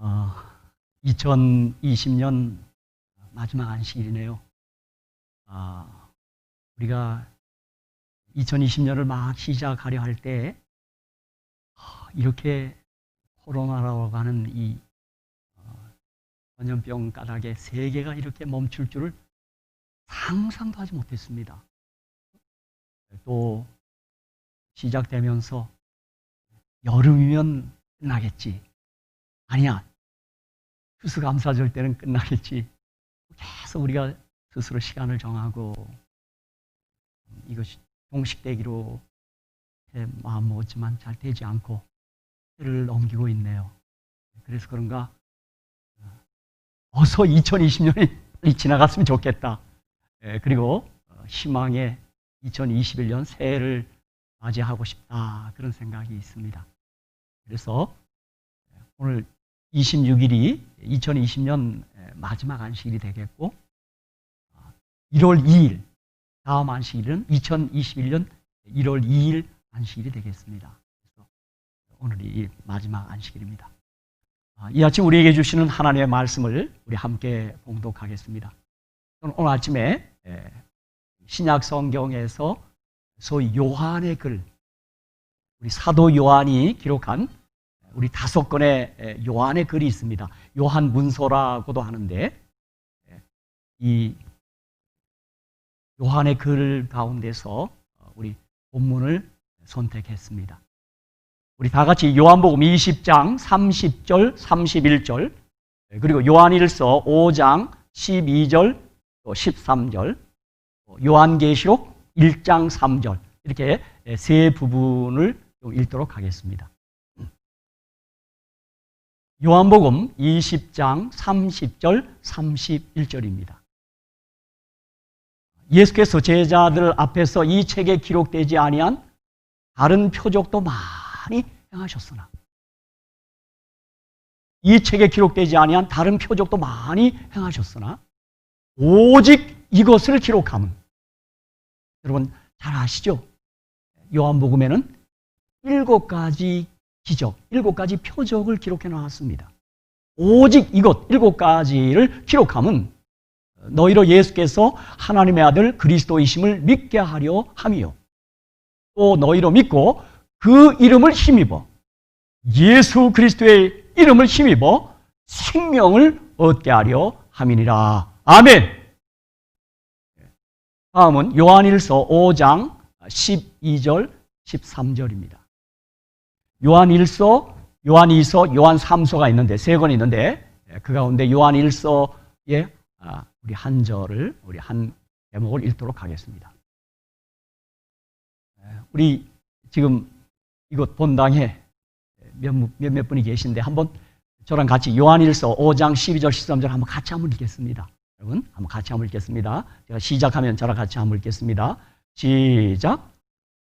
어, 2020년 마지막 안식일이네요. 우리가 2020년을 막 시작하려 할 때 이렇게 코로나라고 하는 이 전염병 까닭에 세계가 이렇게 멈출 줄을 상상도 하지 못했습니다. 또 시작되면서 여름이면 끝나겠지. 아니야. 추수감사절 때는 끝나겠지. 계속 우리가 스스로 시간을 정하고 이것이 종식되기로 마음 먹었지만 잘 되지 않고 해를 넘기고 있네요. 그래서 그런가 어서 2020년이 지나갔으면 좋겠다. 그리고 희망의 2021년 새해를 맞이하고 싶다. 그런 생각이 있습니다. 그래서 오늘 26일이 2020년 마지막 안식일이 되겠고 1월 2일 다음 안식일은 2021년 1월 2일 안식일이 되겠습니다. 그래서 오늘이 마지막 안식일입니다. 이 아침 우리에게 주시는 하나님의 말씀을 우리 함께 봉독하겠습니다. 오늘 아침에 신약 성경에서 소위 요한의 글, 우리 사도 요한이 기록한 우리 5권의 요한의 글이 있습니다. 요한 문서라고도 하는데 이 요한의 글 가운데서 우리 본문을 선택했습니다. 우리 다 같이 요한복음 20장 30절, 31절 그리고 요한일서 5장 12절, 또 13절 요한계시록 1장 3절 이렇게 세 부분을 읽도록 하겠습니다. 요한복음 20장 30절, 31절입니다. 예수께서 제자들 앞에서 이 책에 기록되지 아니한 다른 표적도 많이 행하셨으나 이 책에 기록되지 아니한 다른 표적도 많이 행하셨으나 오직 이것을 기록함은 여러분 잘 아시죠? 요한복음에는 7가지 기적, 7가지 표적을 기록해 놨습니다. 오직 이것 7가지를 기록함은 너희로 예수께서 하나님의 아들 그리스도이심을 믿게 하려 함이요 또 너희로 믿고 그 이름을 힘입어 예수 그리스도의 이름을 힘입어 생명을 얻게 하려 함이니라. 아멘. 다음은 요한일서 5장 12절 13절입니다. 요한일서, 요한이서, 요한3서가 있는데 3권이 있는데 그 가운데 요한일서의 우리 한 절을 우리 한 제목을 읽도록 하겠습니다. 우리 지금 이곳 본당에 몇몇 분이 계신데 한번 저랑 같이 요한일서 5장 12절 13절 한번 같이 한번 읽겠습니다. 여러분 한번 같이 한번 읽겠습니다. 제가 시작하면 저랑 같이 한번 읽겠습니다. 시작.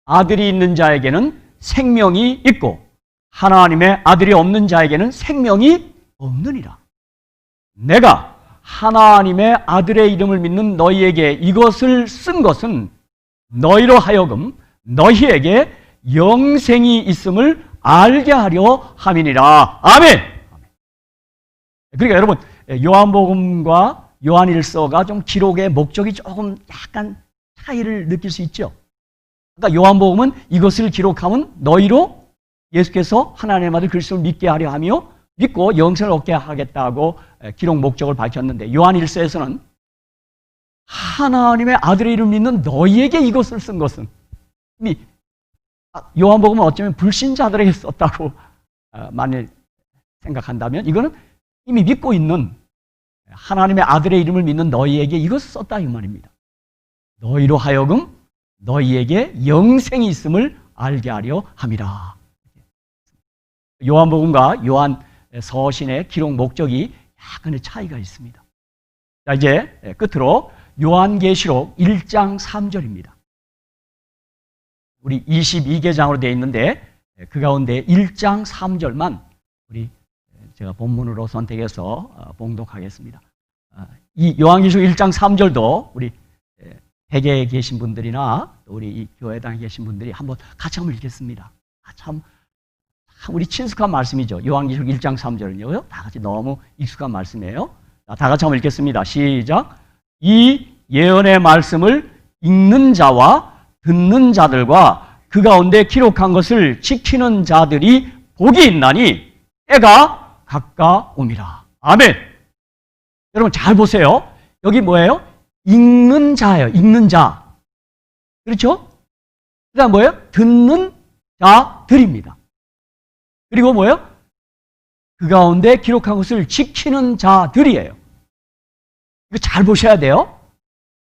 아들이 있는 자에게는 생명이 있고 하나님의 아들이 없는 자에게는 생명이 없느니라. 내가 하나님의 아들의 이름을 믿는 너희에게 이것을 쓴 것은 너희로 하여금 너희에게 영생이 있음을 알게 하려 함이니라. 아멘. 그러니까 여러분 요한복음과 요한일서가 좀 기록의 목적이 조금 약간 차이를 느낄 수 있죠. 그러니까 요한복음은 이것을 기록하면 너희로 예수께서 하나님의 아들 그리스도를 믿게 하려 하며 믿고 영생을 얻게 하겠다고 기록 목적을 밝혔는데 요한일서에서는 하나님의 아들의 이름을 믿는 너희에게 이것을 쓴 것은 이미 요한복음은 어쩌면 불신자들에게 썼다고 만일 생각한다면 이거는 이미 믿고 있는 하나님의 아들의 이름을 믿는 너희에게 이것을 썼다 이 말입니다. 너희로 하여금 너희에게 영생이 있음을 알게 하려 함이라. 요한복음과 요한 서신의 기록 목적이 약간의 차이가 있습니다. 자, 이제 끝으로 요한계시록 1장 3절입니다. 우리 22계장으로 되어 있는데 그 가운데 1장 3절만 우리 제가 본문으로 선택해서 봉독하겠습니다. 이 요한계시록 1장 3절도 우리 댁에 계신 분들이나 우리 이 교회당에 계신 분들이 한번 같이 한번 읽겠습니다. 참 우리 친숙한 말씀이죠. 요한계시록 1장 3절은요. 다 같이 너무 익숙한 말씀이에요. 다 같이 한번 읽겠습니다. 시작. 이 예언의 말씀을 읽는 자와 듣는 자들과 그 가운데 기록한 것을 지키는 자들이 복이 있나니 때가 가까움이라. 아멘. 여러분 잘 보세요. 여기 뭐예요? 읽는 자예요. 읽는 자. 그렇죠? 그 다음 뭐예요? 듣는 자들입니다. 그리고 뭐예요? 그 가운데 기록한 것을 지키는 자들이에요. 이거 잘 보셔야 돼요.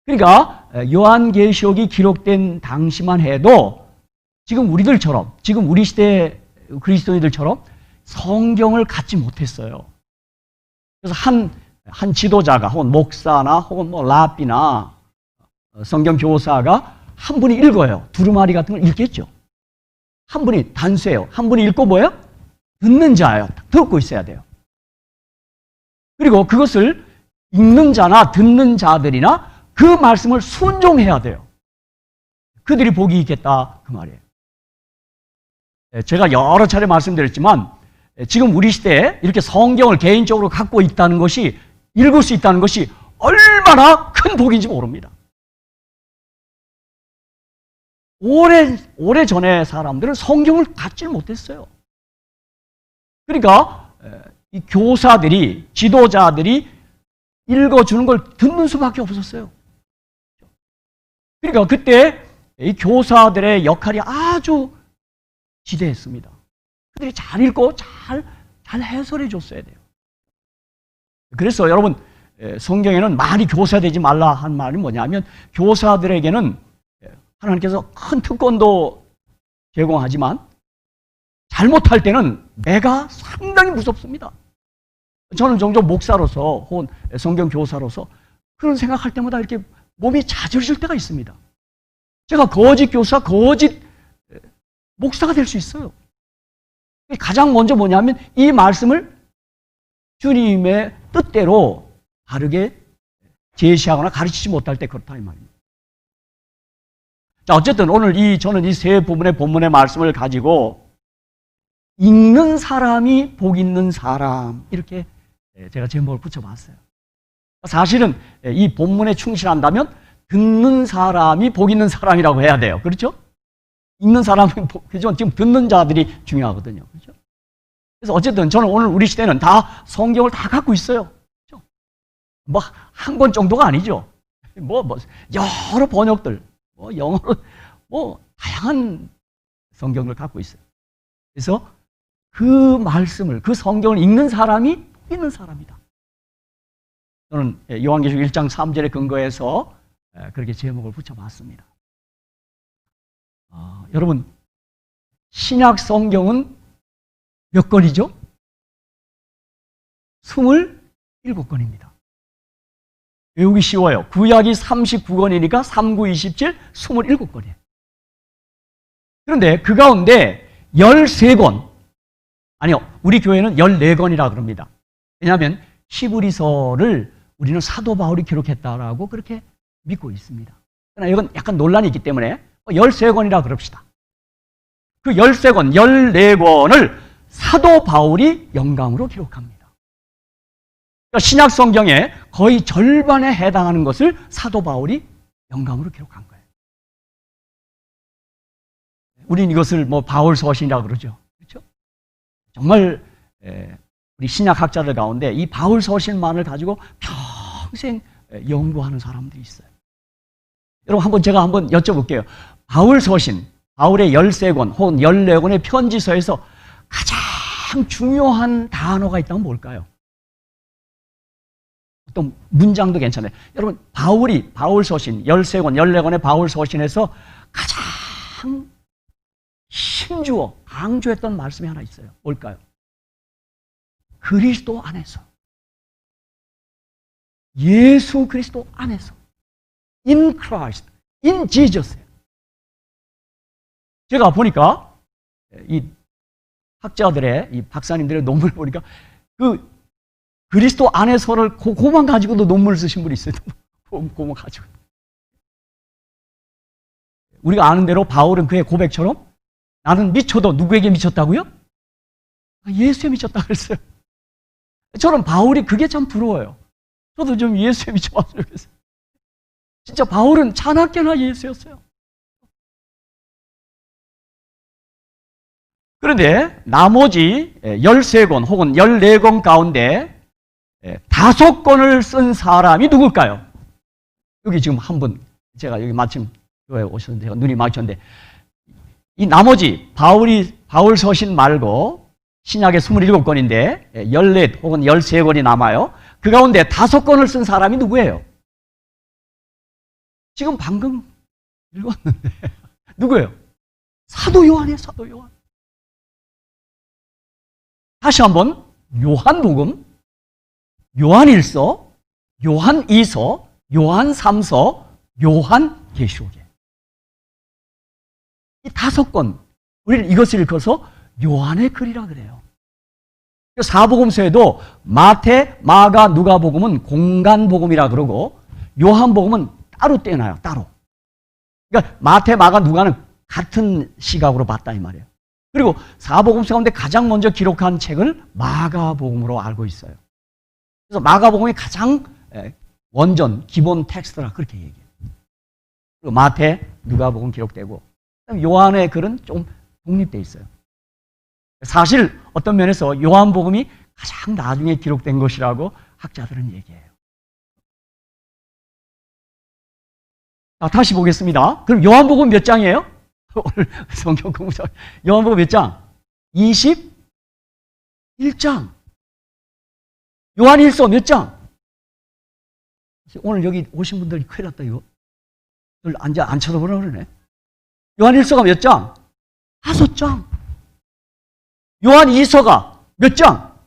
그러니까 요한계시록이 기록된 당시만 해도 지금 우리들처럼, 지금 우리 시대 그리스도인들처럼 성경을 갖지 못했어요. 그래서 한 지도자가 혹은 목사나 혹은 뭐 랍비나 성경 교사가 한 분이 읽어요. 두루마리 같은 걸 읽겠죠. 한 분이 단수예요. 한 분이 읽고 뭐예요? 듣는 자예요. 듣고 있어야 돼요. 그리고 그것을 읽는 자나 듣는 자들이나 그 말씀을 순종해야 돼요. 그들이 복이 있겠다 그 말이에요. 제가 여러 차례 말씀드렸지만 지금 우리 시대에 이렇게 성경을 개인적으로 갖고 있다는 것이, 읽을 수 있다는 것이 얼마나 큰 복인지 모릅니다. 오래전에 사람들은 성경을 갖지 못했어요. 그러니까 이 교사들이, 지도자들이 읽어주는 걸 듣는 수밖에 없었어요. 그러니까 그때 이 교사들의 역할이 아주 지대했습니다. 그들이 잘 읽고 잘 해설해 줬어야 돼요. 그래서 여러분 성경에는 많이 교사되지 말라 한 말이 뭐냐면 교사들에게는 하나님께서 큰 특권도 제공하지만 잘못할 때는 매가 상당히 무섭습니다. 저는 종종 목사로서 혹은 성경 교사로서 그런 생각할 때마다 이렇게 몸이 자절질 때가 있습니다. 제가 거짓 교사, 거짓 목사가 될 수 있어요. 가장 먼저 뭐냐면 이 말씀을 주님의 뜻대로 바르게 제시하거나 가르치지 못할 때 그렇다 이 말입니다. 자, 어쨌든 오늘 저는 이 세 부분의 본문의 말씀을 가지고 읽는 사람이 복 있는 사람 이렇게 제가 제목을 붙여봤어요. 사실은 이 본문에 충실한다면 듣는 사람이 복 있는 사람이라고 해야 돼요. 그렇죠? 읽는 사람은 그죠? 지금 듣는 자들이 중요하거든요. 그렇죠? 그래서 어쨌든 저는 오늘 우리 시대는 다 성경을 다 갖고 있어요. 그렇죠? 뭐 한 권 정도가 아니죠. 뭐 여러 번역들, 뭐 영어로 뭐 다양한 성경을 갖고 있어요. 그래서 그 말씀을, 그 성경을 읽는 사람이 있는 사람이다. 저는 요한계시록 1장 3절에 근거해서 그렇게 제목을 붙여봤습니다. 여러분, 신약 성경은 몇 권이죠? 27권입니다. 외우기 쉬워요. 구약이 39권이니까 3, 9, 27, 27권이에요. 그런데 그 가운데 13권, 아니요, 우리 교회는 14권이라 그럽니다. 왜냐하면 히브리서를 우리는 사도 바울이 기록했다라고 그렇게 믿고 있습니다. 그러나 이건 약간 논란이 있기 때문에 13권이라 그럽시다. 그 13권, 14권을 사도 바울이 영감으로 기록합니다. 그러니까 신약 성경의 거의 절반에 해당하는 것을 사도 바울이 영감으로 기록한 거예요. 우린 이것을 뭐 바울 서신이라고 그러죠. 그렇죠? 정말 우리 신약 학자들 가운데 이 바울 서신만을 가지고 평생 연구하는 사람들이 있어요. 여러분 제가 한번 여쭤볼게요. 바울 서신, 바울의 13권 혹은 14권의 편지서에서 가장 중요한 단어가 있다면 뭘까요? 어떤 문장도 괜찮아요. 여러분 바울 서신 13권, 14권의 바울 서신에서 가장 힘주어 강조했던 말씀이 하나 있어요. 뭘까요? 그리스도 안에서, 예수 그리스도 안에서, in Christ, in Jesus. 제가 보니까 이 학자들의, 이 박사님들의 논문을 보니까 그 그리스도 안에서를 그만 가지고도 논문을 쓰신 분이 있어요. 그만 가지고. 우리가 아는 대로 바울은 그의 고백처럼 나는 미쳐도 누구에게 미쳤다고요? 예수에 미쳤다 그랬어요. 저는 바울이 그게 참 부러워요. 저도 좀 예수에 미쳐봤으면 좋겠어요. 진짜 바울은 자나깨나 예수였어요. 그런데 나머지 13권 혹은 14권 가운데 5권을 쓴 사람이 누굴까요? 여기 지금 한 분, 제가 여기 마침 교회에 오셨는데 눈이 마주쳤는데, 이 나머지 바울 서신 말고 신약의 27권인데 14 혹은 13권이 남아요. 그 가운데 5권을 쓴 사람이 누구예요? 지금 방금 읽었는데 누구예요? 사도 요한이에요. 사도 요한. 다시 한번 요한복음, 요한일서, 요한이서, 요한삼서, 요한계시록이에요. 이 5권, 우리는 이것을 읽어서 요한의 글이라 그래요. 사복음서에도 마태, 마가, 누가복음은 공간복음이라 그러고 요한복음은 따로 떼어놔요. 따로. 그러니까 마태, 마가, 누가는 같은 시각으로 봤다 이 말이에요. 그리고 사복음서 가운데 가장 먼저 기록한 책을 마가복음으로 알고 있어요. 그래서 마가복음이 가장 원전, 기본 텍스트라 그렇게 얘기해요. 그리고 마태, 누가복음 기록되고 요한의 글은 좀 독립되어 있어요. 사실 어떤 면에서 요한복음이 가장 나중에 기록된 것이라고 학자들은 얘기해요. 자, 다시 보겠습니다. 그럼 요한복음 몇 장이에요? 오늘 성경 공부장 요한복음 몇 장? 21장. 요한일서 몇 장? 오늘 여기 오신 분들이 큰일 났다 이거. 안 쳐다보라 그러네. 요한일서가 몇 장? 5장. 요한이서가 몇 장?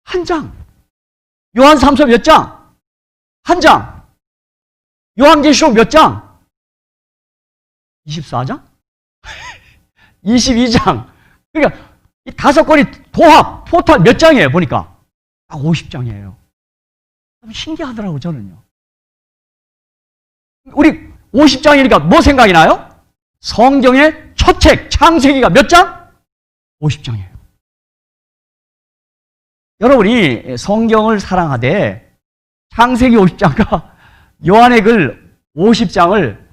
1장. 요한삼서 몇 장? 1장. 요한계시록 몇 장? 24장? 22장. 그러니까 이 5권이 도합, 토탈 몇 장이에요? 보니까 딱 50장이에요. 참 신기하더라고요, 저는요. 우리 50장이니까 뭐 생각이 나요? 성경의 첫 책, 창세기가 몇 장? 50장이에요. 여러분이 성경을 사랑하되 창세기 50장과 요한의 글 50장을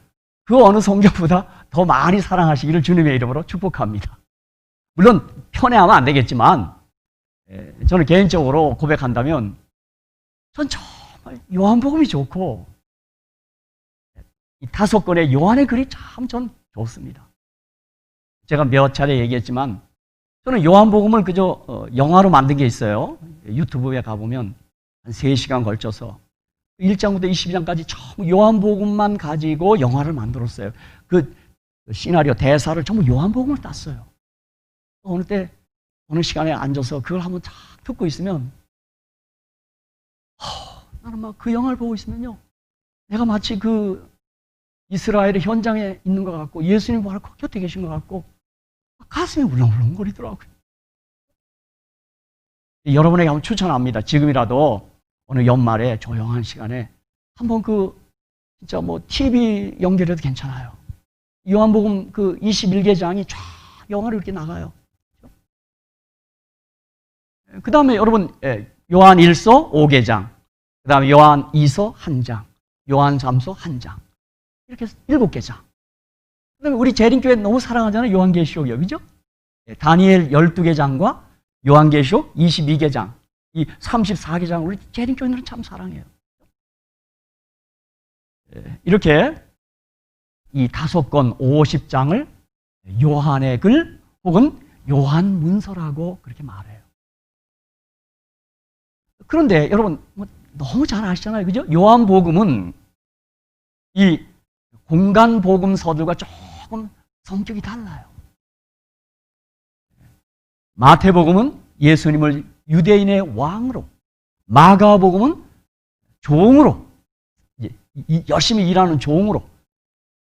그 어느 성경보다 더 많이 사랑하시기를 주님의 이름으로 축복합니다. 물론 편애하면 안 되겠지만 저는 개인적으로 고백한다면 전 정말 요한복음이 좋고 이 5권의 요한의 글이 참 전 좋습니다. 제가 몇 차례 얘기했지만 저는 요한복음을 그저 영화로 만든 게 있어요. 유튜브에 가보면 한 3시간 걸쳐서 1장부터 22장까지 전부 요한복음만 가지고 영화를 만들었어요. 그 시나리오, 대사를 전부 요한복음을 땄어요. 어느 시간에 앉아서 그걸 한번 쫙 듣고 있으면 나는 막 그 영화를 보고 있으면요, 내가 마치 그 이스라엘의 현장에 있는 것 같고 예수님 바로 곁에 계신 것 같고 가슴이 울렁울렁거리더라고요. 여러분에게 한번 추천합니다. 지금이라도 어느 연말에 조용한 시간에 한번 진짜 TV 연결해도 괜찮아요. 요한복음 21개장이 쫙 영화로 이렇게 나가요. 그 다음에 여러분, 요한일서 5개장, 그 다음에 요한이서 1장, 요한삼서 1장. 이렇게 7개장. 그 다음에 우리 재림교회 너무 사랑하잖아요. 요한계시록이요. 그죠? 다니엘 12개장과 요한계시록 22개장. 이 34개장 우리 재림교인들은 참 사랑해요. 이렇게 이 5권 50장을 요한의 글 혹은 요한문서라고 그렇게 말해요. 그런데 여러분 너무 잘 아시잖아요. 그죠? 요한복음은 이 공간 복음서들과 조금 성격이 달라요. 마태복음은 예수님을 유대인의 왕으로, 마가복음은 종으로, 열심히 일하는 종으로,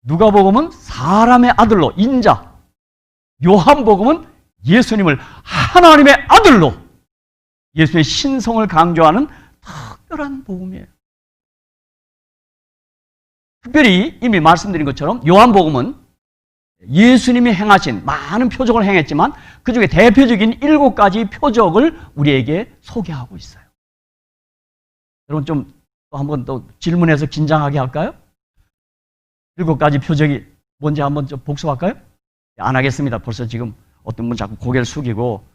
누가복음은 사람의 아들로, 인자, 요한복음은 예수님을 하나님의 아들로, 예수의 신성을 강조하는 특별한 복음이에요. 특별히 이미 말씀드린 것처럼 요한복음은 예수님이 행하신 많은 표적을 행했지만 그 중에 대표적인 7가지 표적을 우리에게 소개하고 있어요. 여러분 좀 또 한번 또 질문해서 긴장하게 할까요? 7가지 표적이 뭔지 한번 좀 복습할까요? 안 하겠습니다. 벌써 지금 어떤 분 자꾸 고개를 숙이고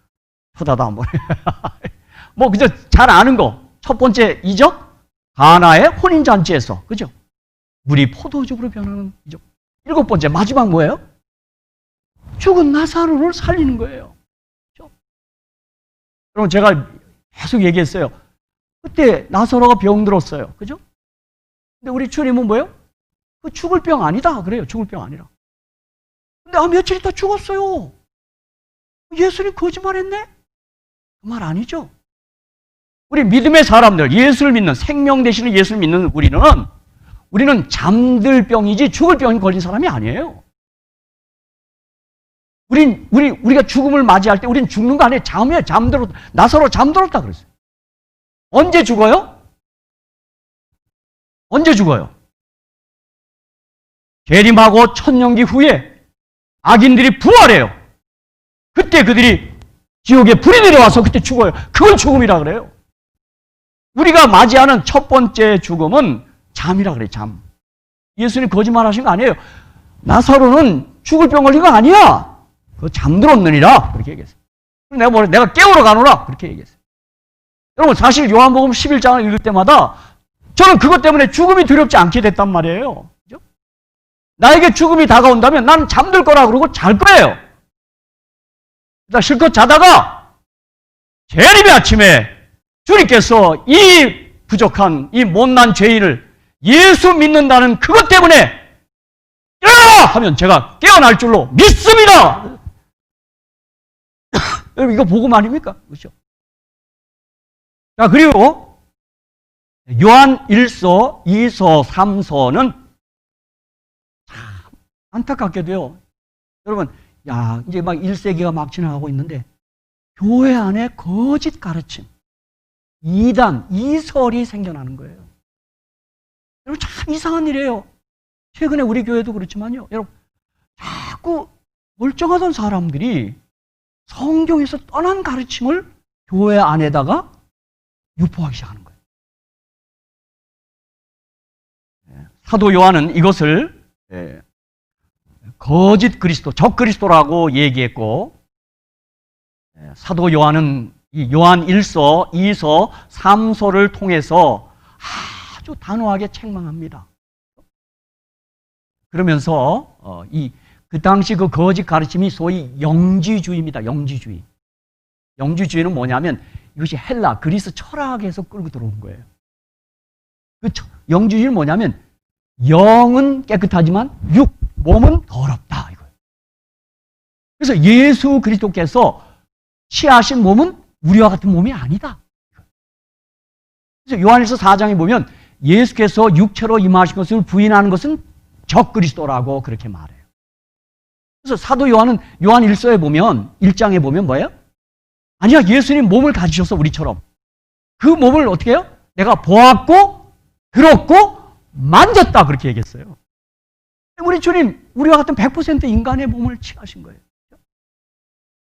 쳐다도 한번. 뭐 그저 잘 아는 거. 첫 번째 이적, 가나의 혼인잔치에서, 그죠? 물이 포도즙으로 변하는 이적. 7번째 마지막 뭐예요? 죽은 나사로를 살리는 거예요. 그렇죠? 여러분 제가 계속 얘기했어요. 그때 나사로가 병들었어요. 그죠? 근데 우리 주님은 뭐예요? 그 죽을 병 아니다 그래요. 죽을 병 아니라. 근데 며칠 있다 죽었어요. 예수님 거짓말했네? 그 말 아니죠? 우리 믿음의 사람들, 예수를 믿는, 생명 되시는 예수를 믿는 우리는 잠들 병이지 죽을 병이 걸린 사람이 아니에요. 우리가 죽음을 맞이할 때 우리는 죽는 거 아니에요. 잠들었다. 나사로 잠들었다 그랬어요. 언제 죽어요? 언제 죽어요? 재림하고 천년기 후에 악인들이 부활해요. 그때 그들이 지옥에 불이 내려와서 그때 죽어요. 그걸 죽음이라 그래요. 우리가 맞이하는 첫 번째 죽음은 잠이라 그래요. 잠. 예수님 거짓말 하신 거 아니에요. 나사로는 죽을 병 걸린 거 아니야. 그거 잠들었느니라. 그렇게 얘기했어요. 내가 깨우러 가노라. 그렇게 얘기했어요. 여러분 사실 요한복음 11장을 읽을 때마다 저는 그것 때문에 죽음이 두렵지 않게 됐단 말이에요. 그죠? 나에게 죽음이 다가온다면 나는 잠들 거라 그러고 잘 거예요. 그러다 실컷 자다가 재림의 아침에 주님께서 이 부족한 이 못난 죄인을 예수 믿는다는 그것 때문에 깨어나! 하면 제가 깨어날 줄로 믿습니다. 여러분 이거 복음 아닙니까? 그렇죠? 자, 그리고 요한 1서, 2서, 3서는 참 안타깝게도요. 여러분, 야, 이제 막 1세기가 막 지나가고 있는데 교회 안에 거짓 가르침, 이단, 이설이 생겨나는 거예요. 여러분 참 이상한 일이에요. 최근에 우리 교회도 그렇지만요. 여러분 자꾸 멀쩡하던 사람들이 성경에서 떠난 가르침을 교회 안에다가 유포하기 시작하는 거예요. 사도 요한은 이것을 거짓 그리스도, 적 그리스도라고 얘기했고, 사도 요한은 이 요한 1서, 2서, 3서를 통해서 아주 단호하게 책망합니다. 그러면서 그 당시 그 거짓 가르침이 소위 영지주의입니다. 영지주의. 영지주의는 뭐냐면 이것이 헬라, 그리스 철학에서 끌고 들어온 거예요. 그 영지주의는 뭐냐면 영은 깨끗하지만 몸은 더럽다 이거예요. 그래서 예수 그리스도께서 취하신 몸은 우리와 같은 몸이 아니다. 그래서 요한일서 4장에 보면 예수께서 육체로 임하신 것을 부인하는 것은 적 그리스도라고 그렇게 말해요. 그래서 사도 요한은 요한 1서에 보면 1장에 보면 뭐예요? 아니야, 예수님 몸을 가지셔서 우리처럼 그 몸을 어떻게 해요? 내가 보았고 들었고 만졌다 그렇게 얘기했어요. 우리 주님 우리와 같은 100% 인간의 몸을 취하신 거예요.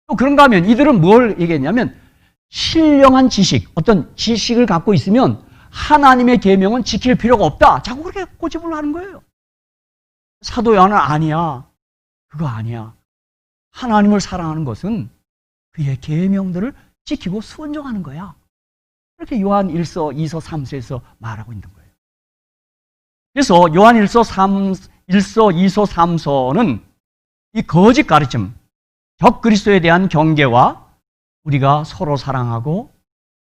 또 그런가 하면 이들은 뭘 얘기했냐면 신령한 지식, 어떤 지식을 갖고 있으면 하나님의 계명은 지킬 필요가 없다. 자꾸 그렇게 고집을 하는 거예요. 사도 요한은 아니야. 그거 아니야. 하나님을 사랑하는 것은 그의 계명들을 지키고 순종하는 거야. 이렇게 요한 1서, 2서, 3서에서 말하고 있는 거예요. 그래서 요한 1서, 2서, 3서는 이 거짓 가르침, 적 그리스도에 대한 경계와 우리가 서로 사랑하고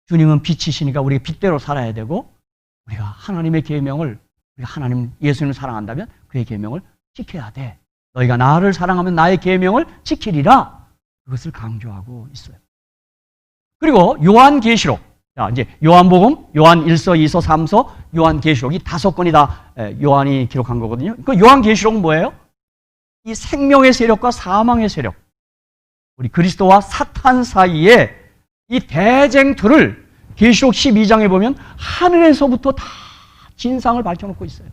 주님은 빛이시니까 우리가 빛대로 살아야 되고 우리가 하나님의 계명을 우리가 하나님 예수님을 사랑한다면 그의 계명을 지켜야 돼. 너희가 나를 사랑하면 나의 계명을 지키리라. 그것을 강조하고 있어요. 그리고 요한계시록. 자, 이제 요한복음, 요한 1서, 2서, 3서, 요한계시록이 5권이 다 요한이 기록한 거거든요. 그 요한계시록은 뭐예요? 이 생명의 세력과 사망의 세력, 우리 그리스도와 사탄 사이에 이 대쟁투를 계시록 12장에 보면 하늘에서부터 다 진상을 밝혀놓고 있어요.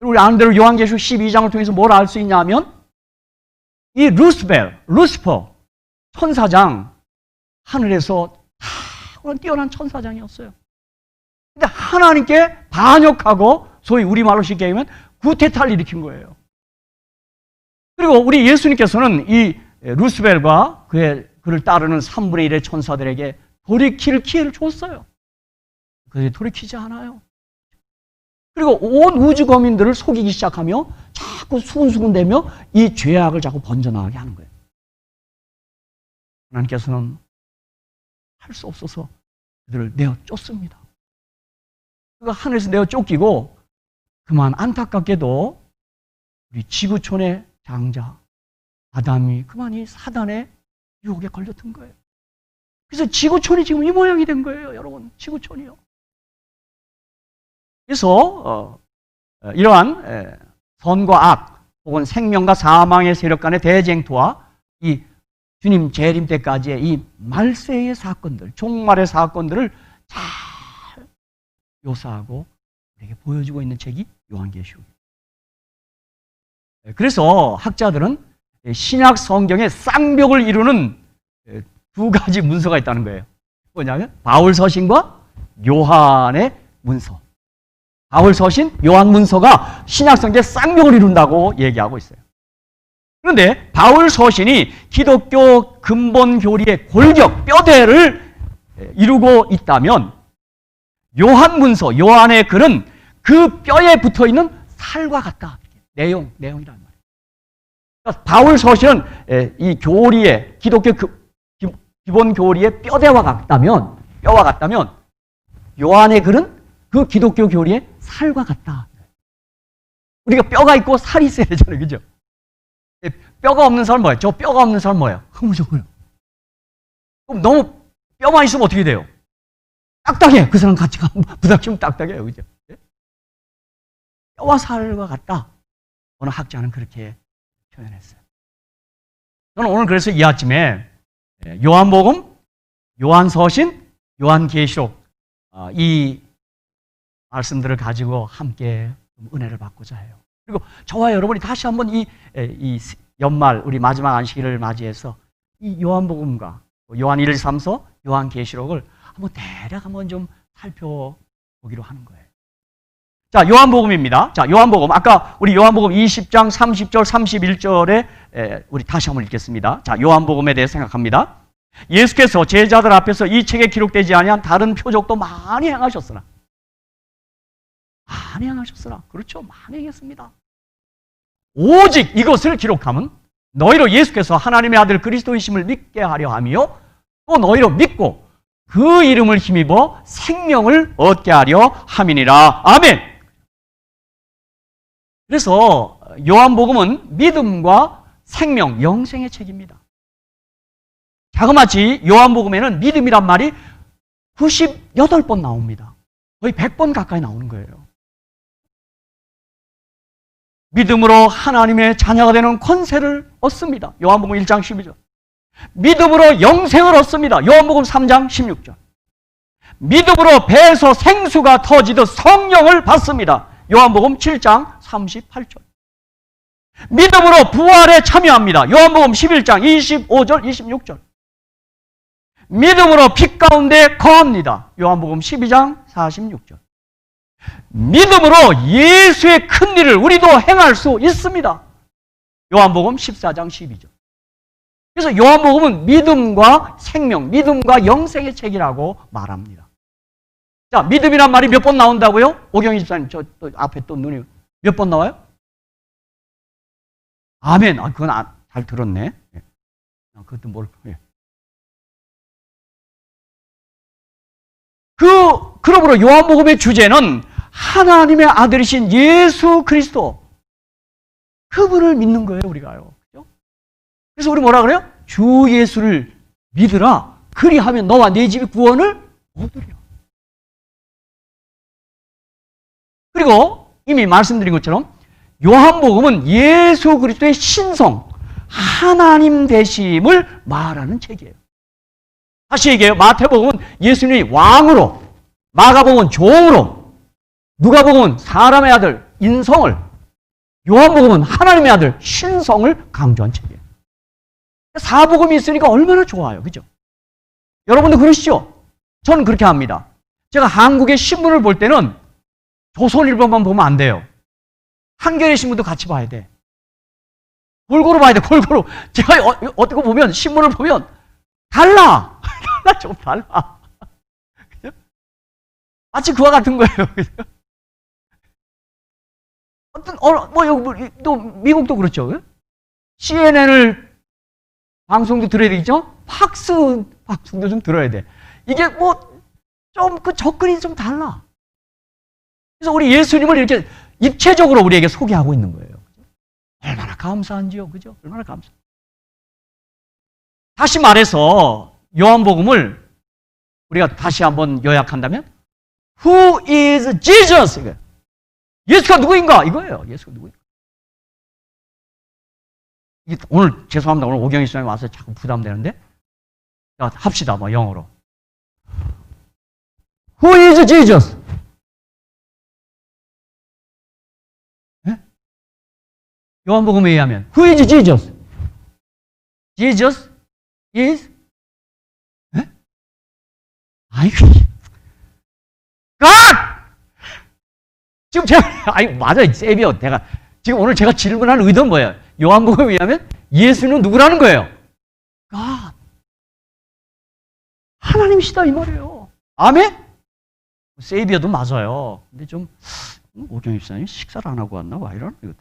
우리 아는 대로 요한계시록 12장을 통해서 뭘 알 수 있냐면 이 루스퍼 천사장, 하늘에서 다 뛰어난 천사장이었어요. 근데 하나님께 반역하고 소위 우리말로 쉽게 얘기하면 구태타를 일으킨 거예요. 그리고 우리 예수님께서는 이 루스벨과 그를 따르는 3분의 1의 천사들에게 돌이킬 기회를 줬어요. 그들이 돌이키지 않아요. 그리고 온 우주 거민들을 속이기 시작하며 자꾸 수군수군대며 이 죄악을 자꾸 번져나가게 하는 거예요. 하나님께서는 할 수 없어서 그들을 내어 쫓습니다. 그가 하늘에서 내어 쫓기고 그만 안타깝게도 우리 지구촌의 장자 아담이 그만 이 사단의 유혹에 걸렸던 거예요. 그래서 지구촌이 지금 이 모양이 된 거예요, 여러분. 지구촌이요. 그래서 이러한 선과 악 혹은 생명과 사망의 세력 간의 대쟁투와 이 주님 재림 때까지의 이 말세의 사건들, 종말의 사건들을 잘 묘사하고 우리에게 보여주고 있는 책이 요한계시록입니다. 그래서 학자들은 신약 성경의 쌍벽을 이루는 2가지 문서가 있다는 거예요. 뭐냐면 바울 서신과 요한의 문서. 바울 서신, 요한 문서가 신약 성경의 쌍벽을 이룬다고 얘기하고 있어요. 그런데 바울 서신이 기독교 근본 교리의 골격, 뼈대를 이루고 있다면 요한 문서, 요한의 글은 그 뼈에 붙어 있는 살과 같다. 내용이란 말이에요. 그러니까 바울 서신은 이 교리의, 기독교 기본 교리의 뼈대와 같다면, 요한의 글은 그 기독교 교리의 살과 같다. 우리가 뼈가 있고 살이 있어야 되잖아요. 그죠? 뼈가 없는 사람 뭐예요? 저 뼈가 없는 사람 뭐예요? 흐물흐물. 그럼 너무 뼈만 있으면 어떻게 돼요? 딱딱해. 그 사람 같이 부닥치면 딱딱해요. 그죠? 뼈와 살과 같다. 어느 학자는 그렇게 표현했어요. 저는 오늘 그래서 이 아침에 요한복음, 요한서신, 요한계시록 이 말씀들을 가지고 함께 은혜를 받고자 해요. 그리고 저와 여러분이 다시 한번 이 연말 우리 마지막 안식일을 맞이해서 이 요한복음과 요한 1, 3서, 요한계시록을 한번 대략 한번 좀 살펴보기로 하는 거예요. 자, 요한복음입니다. 자, 요한복음. 아까 우리 요한복음 20장 30절, 31절에 우리 다시 한번 읽겠습니다. 자, 요한복음에 대해 생각합니다. 예수께서 제자들 앞에서 이 책에 기록되지 아니한 다른 표적도 많이 행하셨으나. 그렇죠. 많이 행했습니다. 오직 이것을 기록함은 너희로 예수께서 하나님의 아들 그리스도이심을 믿게 하려 하며 또 너희로 믿고 그 이름을 힘입어 생명을 얻게 하려 함이니라. 아멘. 그래서 요한복음은 믿음과 생명, 영생의 책입니다. 자그마치 요한복음에는 믿음이란 말이 98번 나옵니다. 거의 100번 가까이 나오는 거예요. 믿음으로 하나님의 자녀가 되는 권세를 얻습니다. 요한복음 1장 12절. 믿음으로 영생을 얻습니다. 요한복음 3장 16절. 믿음으로 배에서 생수가 터지듯 성령을 받습니다. 요한복음 7장 38절. 믿음으로 부활에 참여합니다. 요한복음 11장 25절 26절. 믿음으로 빛 가운데 거합니다. 요한복음 12장 46절. 믿음으로 예수의 큰 일을 우리도 행할 수 있습니다. 요한복음 14장 12절. 그래서 요한복음은 믿음과 생명, 믿음과 영생의 책이라고 말합니다. 자, 믿음이란 말이 몇 번 나온다고요? 오경희 집사님, 저 또 앞에 또 눈이 몇 번 나와요? 아멘. 그건 잘 들었네. 그것도 뭘, 예. 그러므로 요한복음의 주제는 하나님의 아들이신 예수 그리스도. 그분을 믿는 거예요, 우리가요. 그래서 우리 뭐라 그래요? 주 예수를 믿으라. 그리하면 너와 네 집이 구원을 얻으리라. 그리고 이미 말씀드린 것처럼 요한복음은 예수 그리스도의 신성, 하나님 되심을 말하는 책이에요. 다시 얘기해요. 마태복음은 예수님이 왕으로, 마가복음은 종으로, 누가복음은 사람의 아들, 인성을, 요한복음은 하나님의 아들, 신성을 강조한 책이에요. 사복음이 있으니까 얼마나 좋아요. 그죠? 여러분도 그러시죠? 저는 그렇게 합니다. 제가 한국의 신문을 볼 때는 조선일보만 보면 안 돼요. 한겨레 신문도 같이 봐야 돼. 골고루 봐야 돼, 골고루. 제가 어떻게 보면, 신문을 보면 달라. 달라, 좀 달라. 마치 그와 같은 거예요. 어떤, 또 미국도 그렇죠. CNN을 방송도 들어야 되겠죠? 팍스 방송도 좀 들어야 돼. 이게 좀 그 접근이 좀 달라. 그래서 우리 예수님을 이렇게 입체적으로 우리에게 소개하고 있는 거예요. 얼마나 감사한지요. 그죠? 얼마나 감사. 다시 말해서 요한복음을 우리가 다시 한번 요약한다면 Who is Jesus? 예수가 누구인가? 이거예요. 예수가 누구인가? 오늘 죄송합니다. 오늘 오경희 시장님 와서 자꾸 부담되는데 자, 합시다. 영어로. Who is Jesus? 요한복음에 의하면 Who is Jesus? Jesus is 아이고 God! 지금 제가 맞아요. 세비어 지금 오늘 제가 질문하는 의도는 뭐예요? 요한복음에 의하면 예수는 누구라는 거예요? God. 하나님이시다 이 말이에요. 아멘? 세비어도 맞아요. 근데 좀 오경희 집사님 식사를 안 하고 왔나? 와 이러나 이거.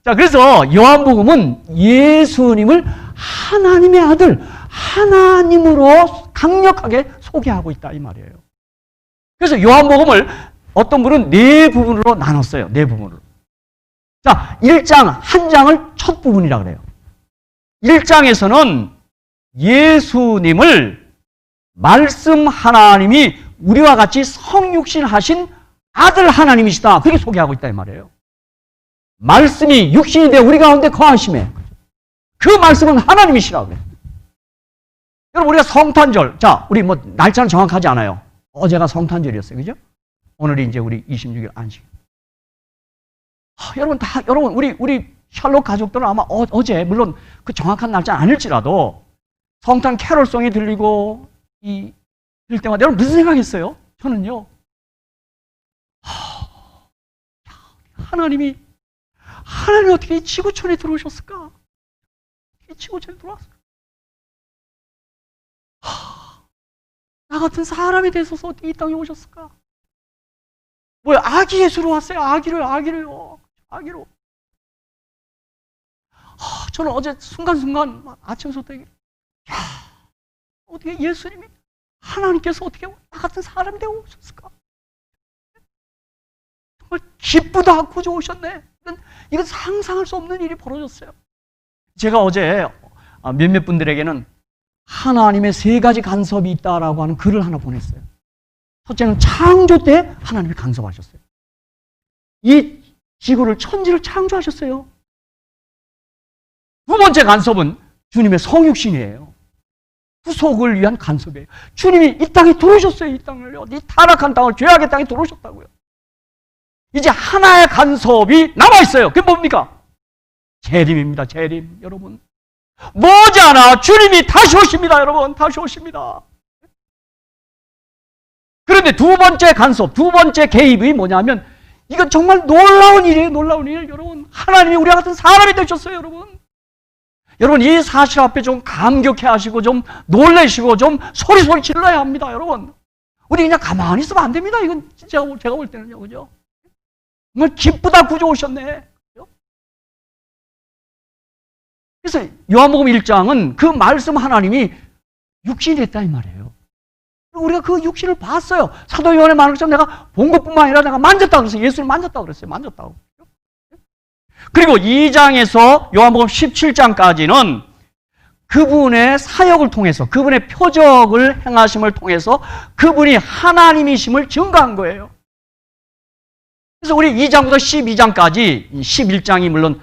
자, 그래서 요한복음은 예수님을 하나님의 아들, 하나님으로 강력하게 소개하고 있다 이 말이에요. 그래서 요한복음을 어떤 분은 네 부분으로 나눴어요. 네 부분으로. 자, 1장 한 장을 첫 부분이라고 그래요. 1장에서는 예수님을 말씀 하나님이 우리와 같이 성육신 하신 아들 하나님이시다. 그렇게 소개하고 있다 이 말이에요. 말씀이 육신이 되어 우리 가운데 거하심에 그 말씀은 하나님이시라고 그래요. 여러분 우리가 성탄절, 자 우리 날짜는 정확하지 않아요. 어제가 성탄절이었어요. 그죠? 오늘이 이제 우리 26일 안식. 여러분 우리 샬롯 가족들은 아마 어제 물론 그 정확한 날짜는 아닐지라도 성탄 캐롤송이 들리고 들릴 때마다 여러분 무슨 생각했어요? 저는요. 하나님이 어떻게 이 지구촌에 들어오셨을까? 이 지구촌에 들어왔을까? 나 같은 사람이 되셔서 어떻게 이 땅에 오셨을까? 뭐야, 아기 예수로 왔어요. 아기로요. 저는 어제 순간순간 아침부터 되게 어떻게 예수님이 하나님께서 어떻게 나 같은 사람이 되어 오셨을까? 정말 기쁘다 구주 오셨네. 이건 상상할 수 없는 일이 벌어졌어요. 제가 어제 몇몇 분들에게는 하나님의 세 가지 간섭이 있다라고 하는 글을 하나 보냈어요. 첫째는 창조 때 하나님이 간섭하셨어요. 이 지구를 천지를 창조하셨어요. 두 번째 간섭은 주님의 성육신이에요. 후속을 위한 간섭이에요. 주님이 이 땅에 들어오셨어요. 이 땅을요. 이 타락한 땅을 죄악의 땅에 들어오셨다고요. 이제 하나의 간섭이 남아있어요. 그게 뭡니까? 재림입니다. 재림. 여러분 머지않아 주님이 다시 오십니다. 여러분 다시 오십니다. 그런데 두 번째 간섭, 두 번째 개입이 뭐냐면 이건 정말 놀라운 일이에요. 놀라운 일. 여러분 하나님이 우리와 같은 사람이 되셨어요. 여러분 이 사실 앞에 좀 감격해 하시고 좀 놀라시고 좀 소리 질러야 합니다. 여러분 우리 그냥 가만히 있으면 안 됩니다. 이건 진짜 제가 볼 때는요. 그죠? 정말 기쁘다 구주 오셨네. 그래서 요한복음 1장은 그 말씀 하나님이 육신이 됐다 이 말이에요. 우리가 그 육신을 봤어요. 사도 요한의 말을 내가 본 것뿐만 아니라 내가 만졌다고 그랬어요. 예수를 만졌다고 그랬어요. 만졌다고. 그리고 2장에서 요한복음 17장까지는 그분의 사역을 통해서, 그분의 표적을 행하심을 통해서 그분이 하나님이심을 증거한 거예요. 그래서 우리 2장부터 12장까지, 11장이 물론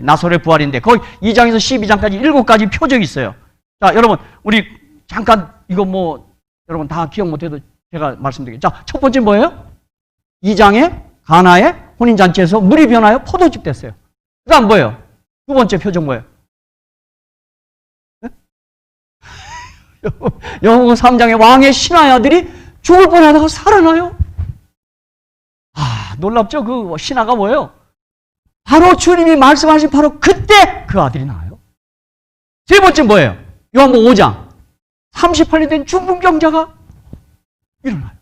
나사렛 부활인데 거기 2장에서 12장까지 7가지 표적이 있어요. 자, 여러분 우리 잠깐 이거 여러분 다 기억 못해도 제가 말씀드릴게요. 자, 첫 번째 뭐예요? 2장에 가나의 혼인잔치에서 물이 변하여 포도즙 됐어요. 그 다음 뭐예요? 두 번째 표적 뭐예요? 요한복음 3장에 왕의 신하의 아들이 죽을 뻔하다가 살아나요. 놀랍죠? 그 신하가 뭐예요? 바로 주님이 말씀하신 바로 그때 그 아들이 나와요. 세 번째 뭐예요? 요한복음 5장 38년 된 중풍병자가 일어나요.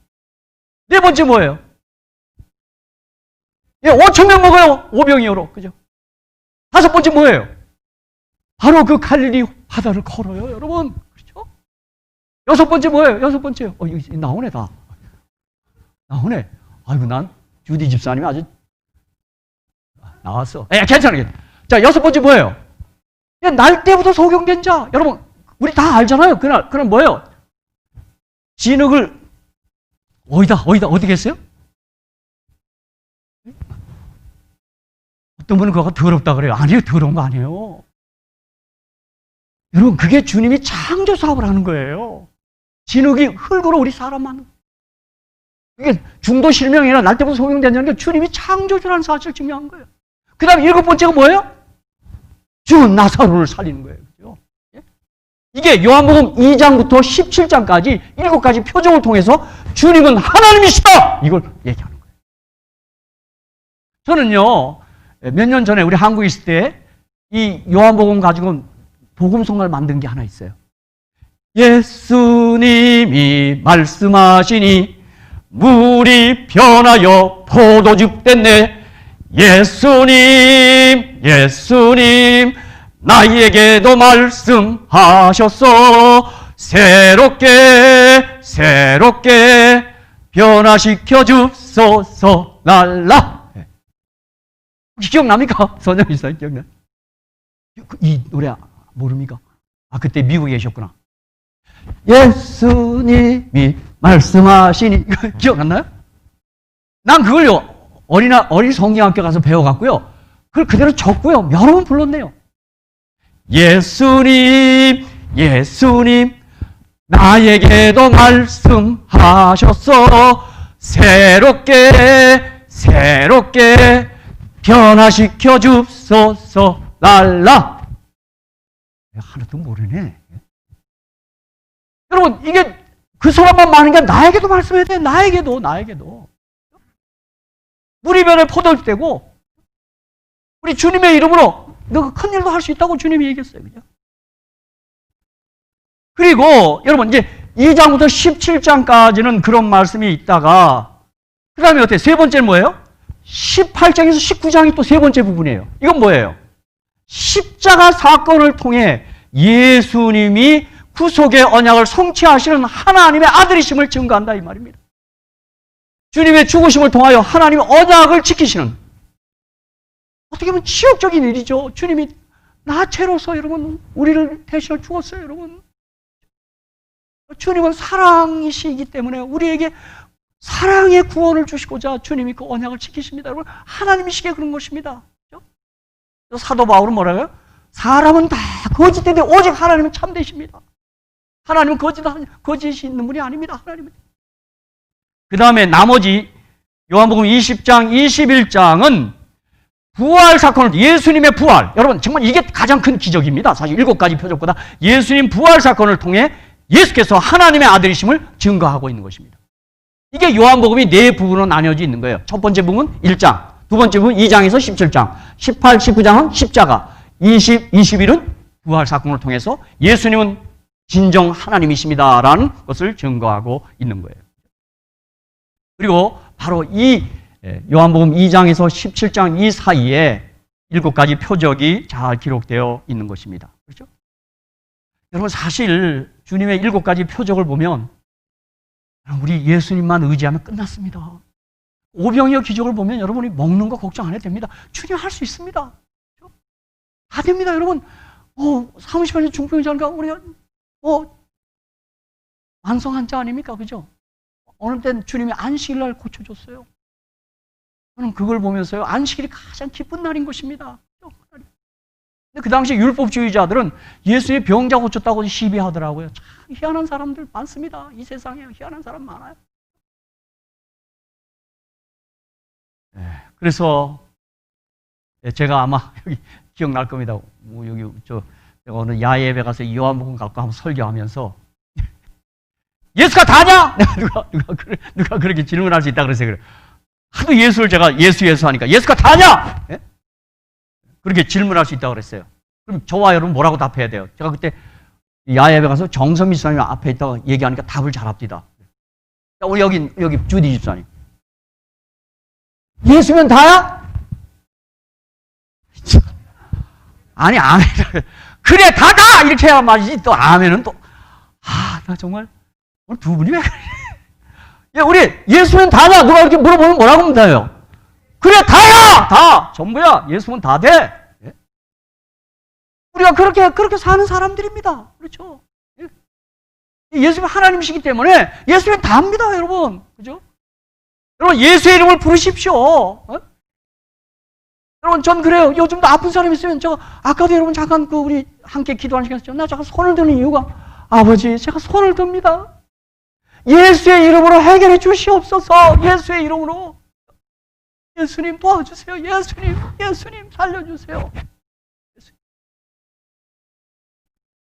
네 번째 뭐예요? 5,000명 먹어요. 오병이어로. 그죠? 다섯 번째 뭐예요? 바로 그 갈릴리 바다를 걸어요, 여러분. 그렇죠? 여섯 번째 뭐예요? 여섯 번째요. 이거 나오네, 다. 나오네. 아이고, 난 주디 집사님이 아주 나왔어. 괜찮아요. 자, 여섯 번째 뭐예요? 날 때부터 소경된 자. 여러분, 우리 다 알잖아요. 그날 뭐예요? 진흙을 어디다 했어요? 어떤 분은 그거가 더럽다 그래요. 아니에요. 더러운 거 아니에요. 여러분, 그게 주님이 창조 사업을 하는 거예요. 진흙이 흙으로 우리 사람 만든. 이게 중도 실명이나 날 때부터 소경된다는 게 주님이 창조주라는 사실을 증명한 거예요. 그 다음에 일곱 번째가 뭐예요? 죽은 나사로를 살리는 거예요. 그죠? 이게 요한복음 2장부터 17장까지 7가지 표적을 통해서 주님은 하나님이시다! 이걸 얘기하는 거예요. 저는요, 몇 년 전에 우리 한국에 있을 때 이 요한복음 가지고 복음성을 만든 게 하나 있어요. 예수님이 말씀하시니 물이 변하여 포도즙 됐네. 예수님 나에게도 말씀하셨어. 새롭게 변화시켜 주소서. 랄라. 기억납니까? 선생님 기억나? 이 노래 모릅니까? 그때 미국에 계셨구나. 예수님이 말씀하시니. 기억 안 나요? 난 그걸요, 어린 성경학교 가서 배워갖고요, 그걸 그대로 적고요, 여러 번 불렀네요. 예수님 나에게도 말씀하셨어. 새롭게 변화시켜 줍소서. 랄라. 하나도 모르네. 여러분, 이게 그 사람만 많은 게 나에게도 말씀해야 돼. 나에게도. 물이 변해 포도즙 되고, 우리 주님의 이름으로 너가 큰 일도 할 수 있다고 주님이 얘기했어요. 그죠? 그리고 여러분, 이제 2장부터 17장까지는 그런 말씀이 있다가, 그 다음에 어때요? 세 번째는 뭐예요? 18장에서 19장이 또 세 번째 부분이에요. 이건 뭐예요? 십자가 사건을 통해 예수님이 구속의 언약을 성취하시는 하나님의 아들이심을 증거한다, 이 말입니다. 주님의 죽으심을 통하여 하나님의 언약을 지키시는, 어떻게 보면 치욕적인 일이죠. 주님이 나체로서 여러분 우리를 대신해 죽었어요, 여러분. 주님은 사랑이시기 때문에 우리에게 사랑의 구원을 주시고자 주님이 그 언약을 지키십니다. 여러분, 하나님이시게 그런 것입니다. 그렇죠? 사도 바울은 뭐라고요? 사람은 다 거짓되는데 오직 하나님은 참되십니다. 하나님은 거짓이 있는 분이 아닙니다. 하나님은. 그 다음에 나머지 요한복음 20장, 21장은 부활 사건을, 예수님의 부활. 여러분, 정말 이게 가장 큰 기적입니다. 사실 7가지 표적보다 예수님 부활 사건을 통해 예수께서 하나님의 아들이심을 증거하고 있는 것입니다. 이게 요한복음이 네 부분으로 나뉘어져 있는 거예요. 첫 번째 부분 1장, 두 번째 부분 2장에서 17장, 18, 19장은 십자가, 20, 21은 부활 사건을 통해서 예수님은 진정 하나님이십니다라는 것을 증거하고 있는 거예요. 그리고 바로 이 요한복음 2장에서 17장 이 사이에 7가지 표적이 잘 기록되어 있는 것입니다. 그렇죠? 여러분, 사실 주님의 7가지 표적을 보면 우리 예수님만 의지하면 끝났습니다. 오병이어 기적을 보면 여러분이 먹는 거 걱정 안 해도 됩니다. 주님 할 수 있습니다. 다 됩니다, 여러분. 38년 중풍전가 우리가 완성한 자 아닙니까? 그죠? 어느 때는 주님이 안식일 날 고쳐줬어요. 저는 그걸 보면서요, 안식일이 가장 기쁜 날인 것입니다. 근데 그 당시 율법주의자들은 예수의 병자 고쳤다고 시비하더라고요. 참 희한한 사람들 많습니다. 이 세상에 희한한 사람 많아요. 그래서 제가 아마 여기 기억날 겁니다. 여기 제가 어느 야예배 가서 요한복음 갖고 한번 설교하면서 예수가 다냐? 누가 그렇게 질문할 수 있다 그래서 그래. 하도 예수를 제가 예수 하니까 예수가 다냐? 예? 그렇게 질문할 수 있다고 그랬어요. 그럼 저와 여러분 뭐라고 답해야 돼요? 제가 그때 야예배 가서 정선미 집사님 앞에 있다가 얘기하니까 답을 잘합니다. 우리 여기 주디 집사님. 예수면 다야? 아니, 아멘. 그래, 다다! 이렇게 해야 말이지. 또 아멘은 또. 나 정말, 오늘 두 분이 왜 그래? 우리 예수면 다냐? 누가 이렇게 물어보면 뭐라고 하면 돼요? 그래, 다야! 다! 전부야. 예수면 다 돼. 우리가 그렇게 사는 사람들입니다. 그렇죠? 예수는 하나님이시기 때문에 예수는 다입니다, 여러분. 그죠? 여러분, 예수의 이름을 부르십시오. 여러분, 전 그래요. 요즘도 아픈 사람이 있으면 아까도 여러분 잠깐 우리 함께 기도하는 시간 있었죠. 나 잠깐 손을 드는 이유가 아버지, 제가 손을 듭니다. 예수의 이름으로 해결해 주시옵소서. 예수의 이름으로. 예수님 도와주세요. 예수님 살려주세요.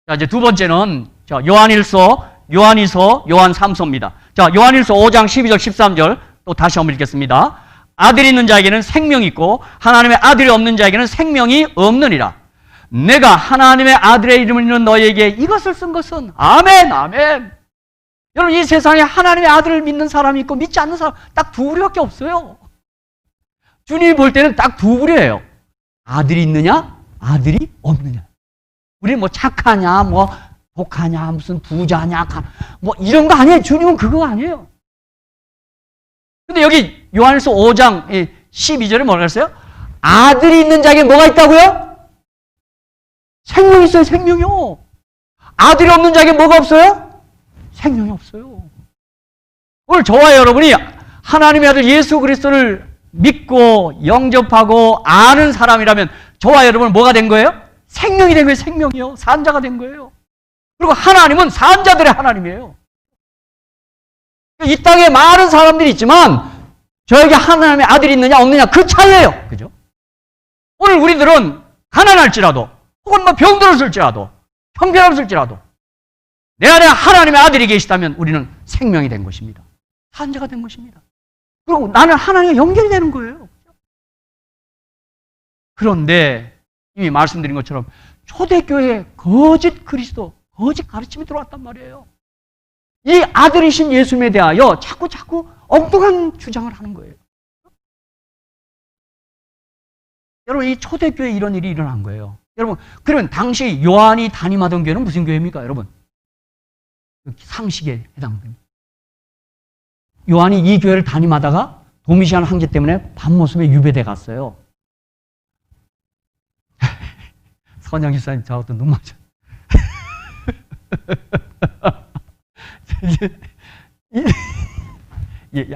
자, 이제 두 번째는 요한이서, 요한 3서입니다. 자, 요한일서 5장 12절 13절 또 다시 한번 읽겠습니다. 아들이 있는 자에게는 생명이 있고 하나님의 아들이 없는 자에게는 생명이 없느니라. 내가 하나님의 아들의 이름을 있는 너희에게 이것을 쓴 것은 아멘, 아멘. 여러분, 이 세상에 하나님의 아들을 믿는 사람이 있고 믿지 않는 사람 딱 두 부류밖에 없어요. 주님이 볼 때는 딱 두 부류예요. 아들이 있느냐, 아들이 없느냐. 우리 뭐 착하냐, 뭐 독하냐, 무슨 부자냐, 뭐 이런 거 아니에요. 주님은 그거 아니에요. 근데 여기 요한일서 5장 12절에 뭐라 그랬어요? 아들이 있는 자에게 뭐가 있다고요? 생명이 있어요, 생명이요. 아들이 없는 자에게 뭐가 없어요? 생명이 없어요. 오늘 저와 여러분이 하나님의 아들 예수 그리스도를 믿고 영접하고 아는 사람이라면 저와 여러분은 뭐가 된 거예요? 생명이 된 거예요, 생명이요. 산자가 된 거예요. 그리고 하나님은 산자들의 하나님이에요. 이 땅에 많은 사람들이 있지만 저에게 하나님의 아들이 있느냐 없느냐 그 차이예요. 그죠? 오늘 우리들은 가난할지라도 혹은 뭐 병들었을지라도 형편없을지라도 내 안에 하나님의 아들이 계시다면 우리는 생명이 된 것입니다. 산자가 된 것입니다. 그리고 나는 하나님과 연결이 되는 거예요. 그런데 이미 말씀드린 것처럼 초대교회에 거짓 그리스도, 거짓 가르침이 들어왔단 말이에요. 이 아들이신 예수님에 대하여 자꾸 엉뚱한 주장을 하는 거예요. 여러분, 이 초대교회에 이런 일이 일어난 거예요. 여러분, 그러면 당시 요한이 담임하던 교회는 무슨 교회입니까, 여러분? 상식에 해당됩니다. 요한이 이 교회를 담임하다가 도미시안 황제 때문에 밤모습에 유배돼 갔어요. 선영 집사님 저하고 또 눈 맞아.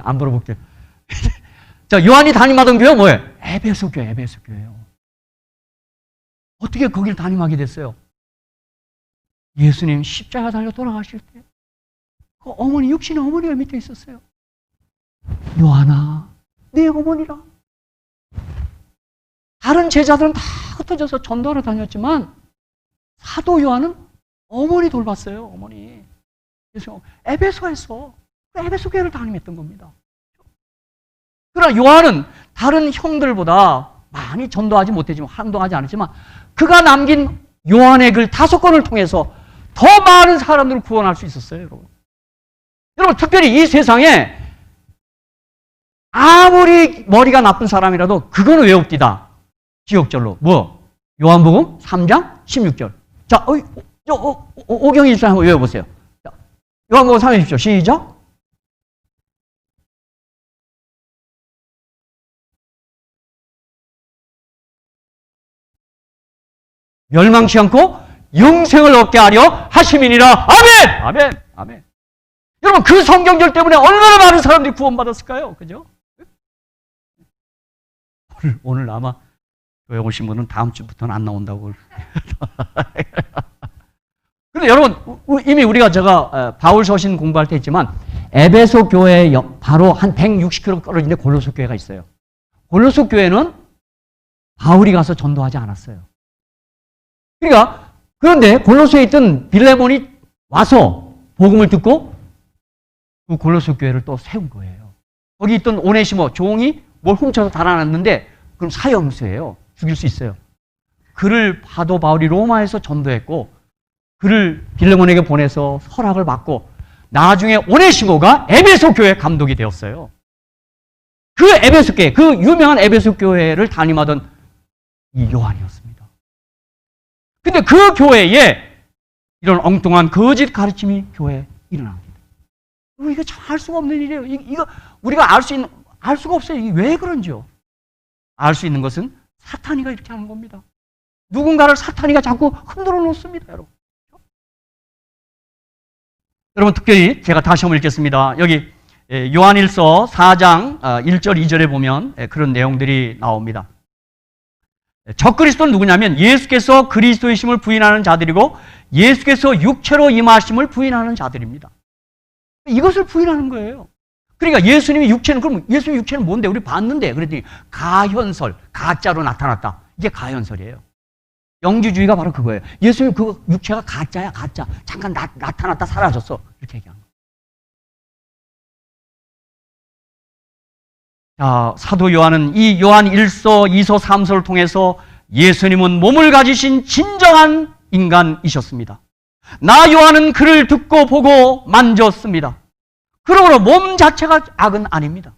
안 물어볼게요. 자, 요한이 담임하던 교회가 뭐예요? 에베소 교회예요. 어떻게 거기를 담임하게 됐어요? 예수님 십자가 달려 돌아가실 때 그 어머니, 육신의 어머니가 밑에 있었어요. 요한아, 네 어머니라. 다른 제자들은 다 흩어져서 전도하러 다녔지만 사도 요한은 어머니 돌봤어요. 어머니. 그래서 에베소에서 에베소 교회를 담임했던 겁니다. 그러나 요한은 다른 형들보다 많이 전도하지 못했지만 행동하지 않았지만 그가 남긴 요한의 글 5권을 통해서 더 많은 사람들을 구원할 수 있었어요. 여러분, 특별히 이 세상에 아무리 머리가 나쁜 사람이라도 그거는 외웁디다. 지옥절로. 뭐? 요한복음 3장 16절. 자, 오경이 집사님 한번 외워보세요. 자, 요한복음 3장 16절. 시작. 멸망치 않고 영생을 얻게 하려 하심이니라. 아멘! 아멘! 아멘! 여러분, 그 성경절 때문에 얼마나 많은 사람들이 구원받았을까요? 그죠? 오늘 아마 교회 오신 분은 다음 주부터는 안 나온다고. 근데 여러분, 이미 우리가 제가 바울 서신 공부할 때 했지만 에베소 교회 바로 한 160km 떨어진 데 골로새 교회가 있어요. 골로새 교회는 바울이 가서 전도하지 않았어요. 그러니까 그런데 골로새에 있던 빌레몬이 와서 복음을 듣고 그 골로새 교회를 또 세운 거예요. 거기 있던 오네시모 종이 뭘 훔쳐서 달아났는데 그럼 사형수예요. 죽일 수 있어요. 그를 사도 바울이 로마에서 전도했고 그를 빌레몬에게 보내서 허락을 받고 나중에 오네시모가 에베소 교회 감독이 되었어요. 그 에베소 교회, 그 유명한 에베소 교회를 담임하던 이 요한이었습니다. 근데 그 교회에 이런 엉뚱한 거짓 가르침이 교회에 일어납니다. 이거 참 알 수가 없는 일이에요. 이거 우리가 알 수가 없어요. 이게 왜 그런지요? 알 수 있는 것은 사탄이가 이렇게 하는 겁니다. 누군가를 사탄이가 자꾸 흔들어 놓습니다, 여러분. 여러분, 특별히 제가 다시 한번 읽겠습니다. 여기 요한일서 4장 1절, 2절에 보면 그런 내용들이 나옵니다. 적그리스도는 누구냐면 예수께서 그리스도이심을 부인하는 자들이고 예수께서 육체로 임하심을 부인하는 자들입니다. 이것을 부인하는 거예요. 그러니까 예수님이 육체는, 그럼 예수님 육체는 뭔데? 우리 봤는데. 그랬더니 가현설, 가짜로 나타났다. 이게 가현설이에요. 영지주의가 바로 그거예요. 예수님 그 육체가 가짜야, 가짜. 잠깐 나타났다 사라졌어. 이렇게 얘기하는 거예요. 자, 사도 요한은 이 요한 1서, 2서, 3서를 통해서 예수님은 몸을 가지신 진정한 인간이셨습니다. 나 요한은 그를 듣고 보고 만졌습니다. 그러므로 몸 자체가 악은 아닙니다.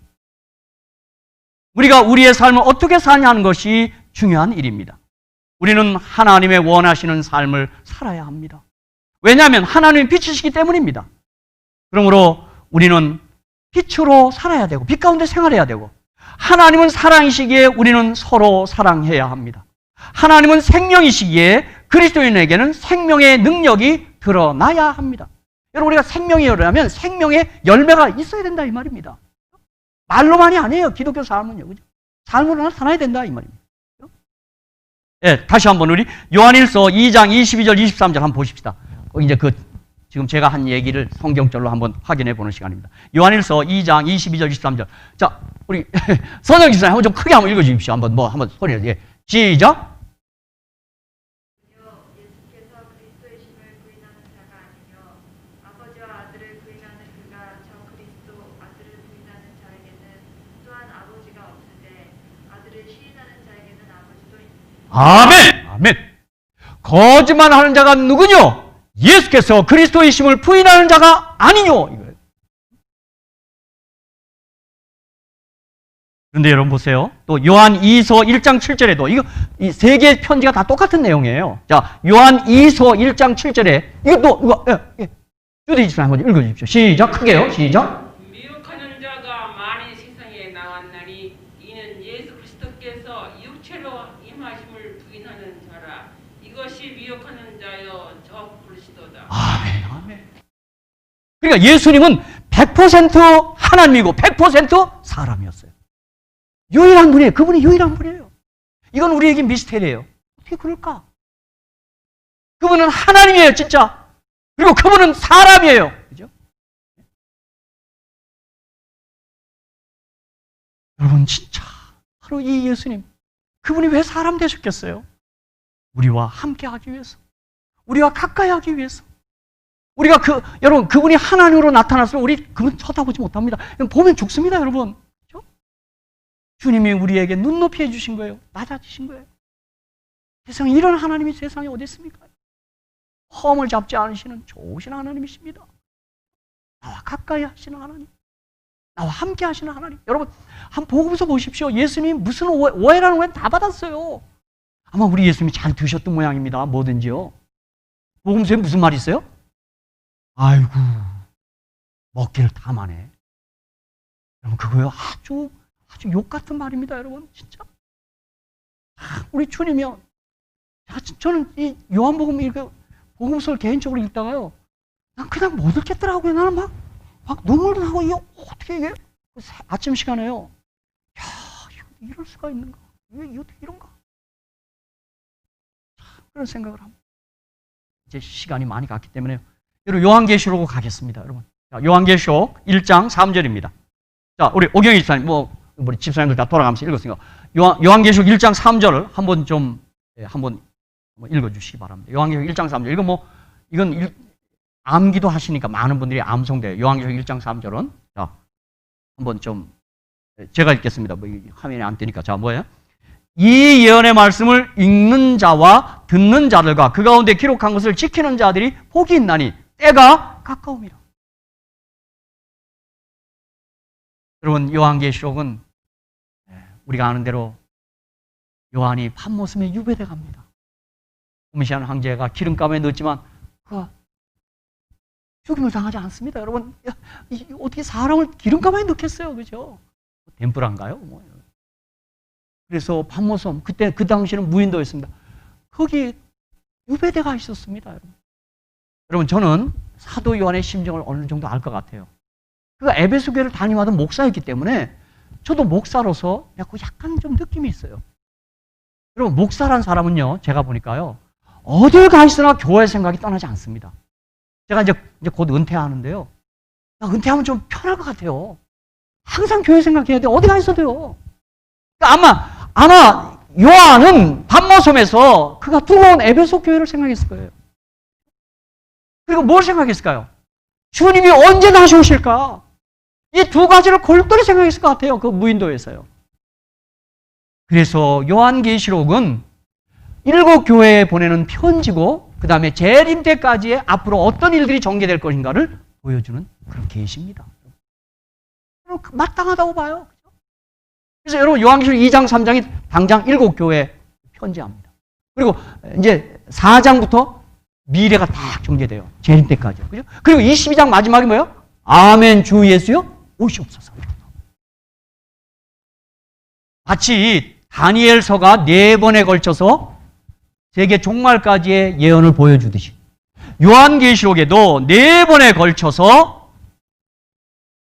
우리가 우리의 삶을 어떻게 사냐는 것이 중요한 일입니다. 우리는 하나님의 원하시는 삶을 살아야 합니다. 왜냐하면 하나님이 빛이시기 때문입니다. 그러므로 우리는 빛으로 살아야 되고 빛 가운데 생활해야 되고 하나님은 사랑이시기에 우리는 서로 사랑해야 합니다. 하나님은 생명이시기에 그리스도인에게는 생명의 능력이 드러나야 합니다. 여러분, 우리가 생명이라면 생명의 열매가 있어야 된다 이 말입니다. 말로만이 아니에요. 기독교 삶은요. 그죠? 삶으로 나타나야 된다 이 말입니다. 네, 다시 한번 우리 요한일서 2장 22절 23절 한번 보십시다. 이제 지금 제가 한 얘기를 성경절로 한번 확인해 보는 시간입니다. 요한일서 2장 22절 23절. 자, 우리 선영 기사님 한번 좀 크게 한번 읽어 주십시오. 한번 소리를. 예. 시작. 예수께서 그리스도이심을 부인하는 자가 아니며 아버지와 아들을 부인하는 그가 저 그리스도 아들을 부인하는 자에게는 또한 아버지가 없으되 아들을 시인하는 자에게는 아버지도 있습니다. 아멘! 아멘! 거짓말하는 자가 누구뇨? 예수께서 그리스도이심을 부인하는 자가 아니뇨? 이거예요. 그런데 여러분 보세요. 또 요한 2서 1장 7절에도 이 세 개의 편지가 다 똑같은 내용이에요. 자, 요한 2서 1장 7절에 이거 주디 집사님 한번 읽어 주십시오. 시작. 크게요. 시작. 미혹하는 자가 많이 세상에 나왔나니 이는 예수 그리스도께서 육체로 임하심을 부인하는 자라. 이것이 미혹하는 자여 저 그리스도다. 아멘. 아멘. 그러니까 예수님은 100% 하나님이고 100% 사람이었어요. 유일한 분이에요. 그분이 유일한 분이에요. 이건 우리에게 미스테리예요. 어떻게 그럴까? 그분은 하나님이에요, 진짜. 그리고 그분은 사람이에요. 그죠? 여러분, 진짜 바로 이 예수님, 그분이 왜 사람 되셨겠어요? 우리와 함께 하기 위해서. 우리와 가까이 하기 위해서. 우리가 여러분, 그분이 하나님으로 나타났으면 우리 그분 쳐다보지 못합니다. 보면 죽습니다, 여러분. 주님이 우리에게 눈높이 해주신 거예요. 낮아지신 거예요. 세상에 이런 하나님이 세상에 어디 있습니까? 험을 잡지 않으시는 좋으신 하나님이십니다. 나와 가까이 하시는 하나님. 나와 함께 하시는 하나님. 여러분, 한번 보고서 보십시오. 예수님 무슨 오해라는 오해 다 받았어요. 아마 우리 예수님이 잘 드셨던 모양입니다. 뭐든지요. 복음서에 무슨 말이 있어요? 아이고, 먹기를 탐하네. 여러분, 그거요. 아주 욕 같은 말입니다, 여러분. 진짜. 우리 주님이요. 저는 이 요한복음 이렇게 복음서를 개인적으로 읽다가요, 난 그냥 못 읽겠더라고요. 나는 막 눈물도 나고, 이게 어떻게 이게 아침 시간에요. 야, 이럴 수가 있는가? 이게 어떻게 이런가? 그런 생각을 합니다. 이제 시간이 많이 갔기 때문에 여러분 요한계시록으로 가겠습니다. 여러분, 자, 요한계시록 1장 3절입니다. 자, 우리 오경희 집사님, 우리 집사님들 다 돌아가면서 읽었으니까 요한계시록 1장 3절을 한번 좀 한번 읽어주시기 바랍니다. 요한계시록 1장 3절. 이건 암기도 하시니까 많은 분들이 암송돼요. 요한계시록 1장 3절은 자, 한번 좀 제가 읽겠습니다. 화면에 안 뜨니까. 자, 뭐예요? 이 예언의 말씀을 읽는 자와 듣는 자들과 그 가운데 기록한 것을 지키는 자들이 복이 있나니 때가 가까움이라. 여러분, 요한계시록은 우리가 아는 대로 요한이 patmos에 유배돼 갑니다. 도미시안 황제가 기름감에 넣었지만 그가 죽임을 당하지 않습니다. 여러분, 어떻게 사람을 기름감에 넣겠어요, 그죠? 덴프란가요? 그래서 patmos, 그때 그 당시는 무인도였습니다. 거기 유배대가 있었습니다. 여러분, 저는 사도 요한의 심정을 어느 정도 알 것 같아요. 그가 에베소 교회를 담임하던 목사였기 때문에 저도 목사로서 약간 좀 느낌이 있어요. 여러분, 목사란 사람은요, 제가 보니까요, 어딜 가 있으나 교회 생각이 떠나지 않습니다. 제가 이제 곧 은퇴하는데요. 은퇴하면 좀 편할 것 같아요. 항상 교회 생각해야 돼요. 어디 가 있어도 돼요. 아마 요한은 patmos에서 그가 들어온 에베소 교회를 생각했을 거예요. 그리고 뭘 생각했을까요? 주님이 언제 다시 오실까? 이 두 가지를 골똘히 생각했을 것 같아요. 그 무인도에서요. 그래서 요한계시록은 7 교회에 보내는 편지고 그 다음에 재림 때까지의 앞으로 어떤 일들이 전개될 것인가를 보여주는 그런 계시입니다. 마땅하다고 봐요. 그래서 여러분, 요한계시록 2장, 3장이 당장 7 교회에 편지합니다. 그리고 이제 4장부터 미래가 딱 전개돼요. 재림 때까지. 그죠? 그리고 22장 마지막이 뭐예요? 아멘 주 예수여 오시옵소서. 마치 다니엘서가 4번에 걸쳐서 세계 종말까지의 예언을 보여주듯이 요한계시록에도 4번에 걸쳐서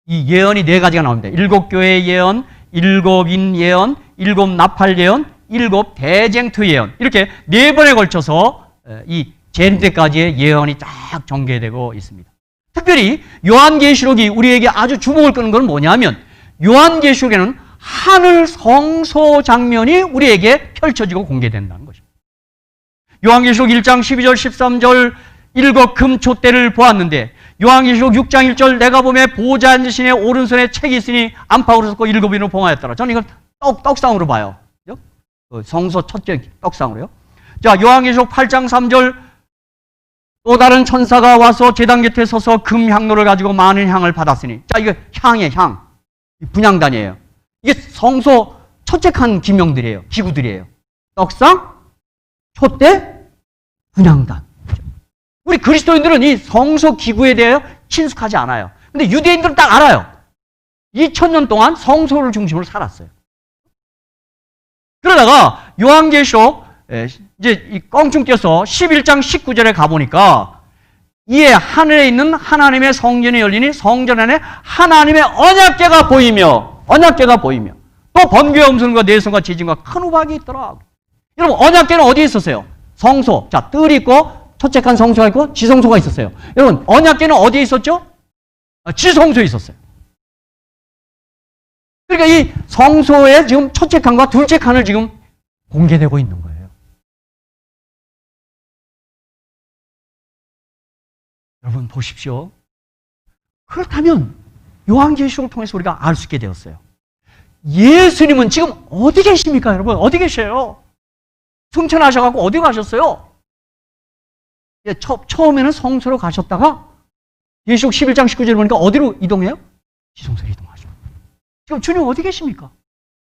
이 예언이 4가지가 나옵니다. 7 교회의 예언, 7인 예언, 7 나팔 예언, 7 대쟁투 예언, 이렇게 4번에 걸쳐서 이 재림 때까지의 예언이 쫙 전개되고 있습니다. 특별히 요한계시록이 우리에게 아주 주목을 끄는 건 뭐냐면 요한계시록에는 하늘 성소 장면이 우리에게 펼쳐지고 공개된다는 것입니다. 요한계시록 1장 12절 13절 7 금촛대를 보았는데 요한계시록 6장 1절 내가 보매 보좌 앉으신 이의 오른손에 책이 있으니 안팎으로 섞고 7인으로 봉하였더라. 저는 이걸 떡상으로 봐요. 성소 첫째 떡상으로요. 자, 요한계시록 8장 3절 또 다른 천사가 와서 제단 곁에 서서 금향로를 가지고 많은 향을 받았으니, 자, 이거 향이에요, 향. 분향단이에요. 이게 성소 첫째 칸 기명들이에요. 기구들이에요. 떡상, 촛대, 분향단. 우리 그리스도인들은 이 성소 기구에 대해 친숙하지 않아요. 근데 유대인들은 딱 알아요. 2000년 동안 성소를 중심으로 살았어요. 그러다가 요한계시록 이제 이 껑충 뛰어서 11장 19절에 가보니까 이에 하늘에 있는 하나님의 성전이 열리니 성전 안에 하나님의 언약궤가 보이며 또 번개의 음성과 내성과 지진과 큰 우박이 있더라. 여러분, 언약궤는 어디에 있었어요? 성소. 자, 뜰이 있고 첫째 칸 성소가 있고 지성소가 있었어요. 여러분, 언약궤는 어디에 있었죠? 지성소에 있었어요. 그러니까 이 성소의 지금 첫째 칸과 둘째 칸을 지금 공개되고 있는 거예요. 여러분 보십시오. 그렇다면 요한계시록을 통해서 우리가 알 수 있게 되었어요. 예수님은 지금 어디 계십니까, 여러분? 어디 계셔요? 승천하셔가지고 어디 가셨어요? 처음에는 성소로 가셨다가 계시록 11장 19절에 보니까 어디로 이동해요? 지성소로 이동하죠. 지금 주님 어디 계십니까?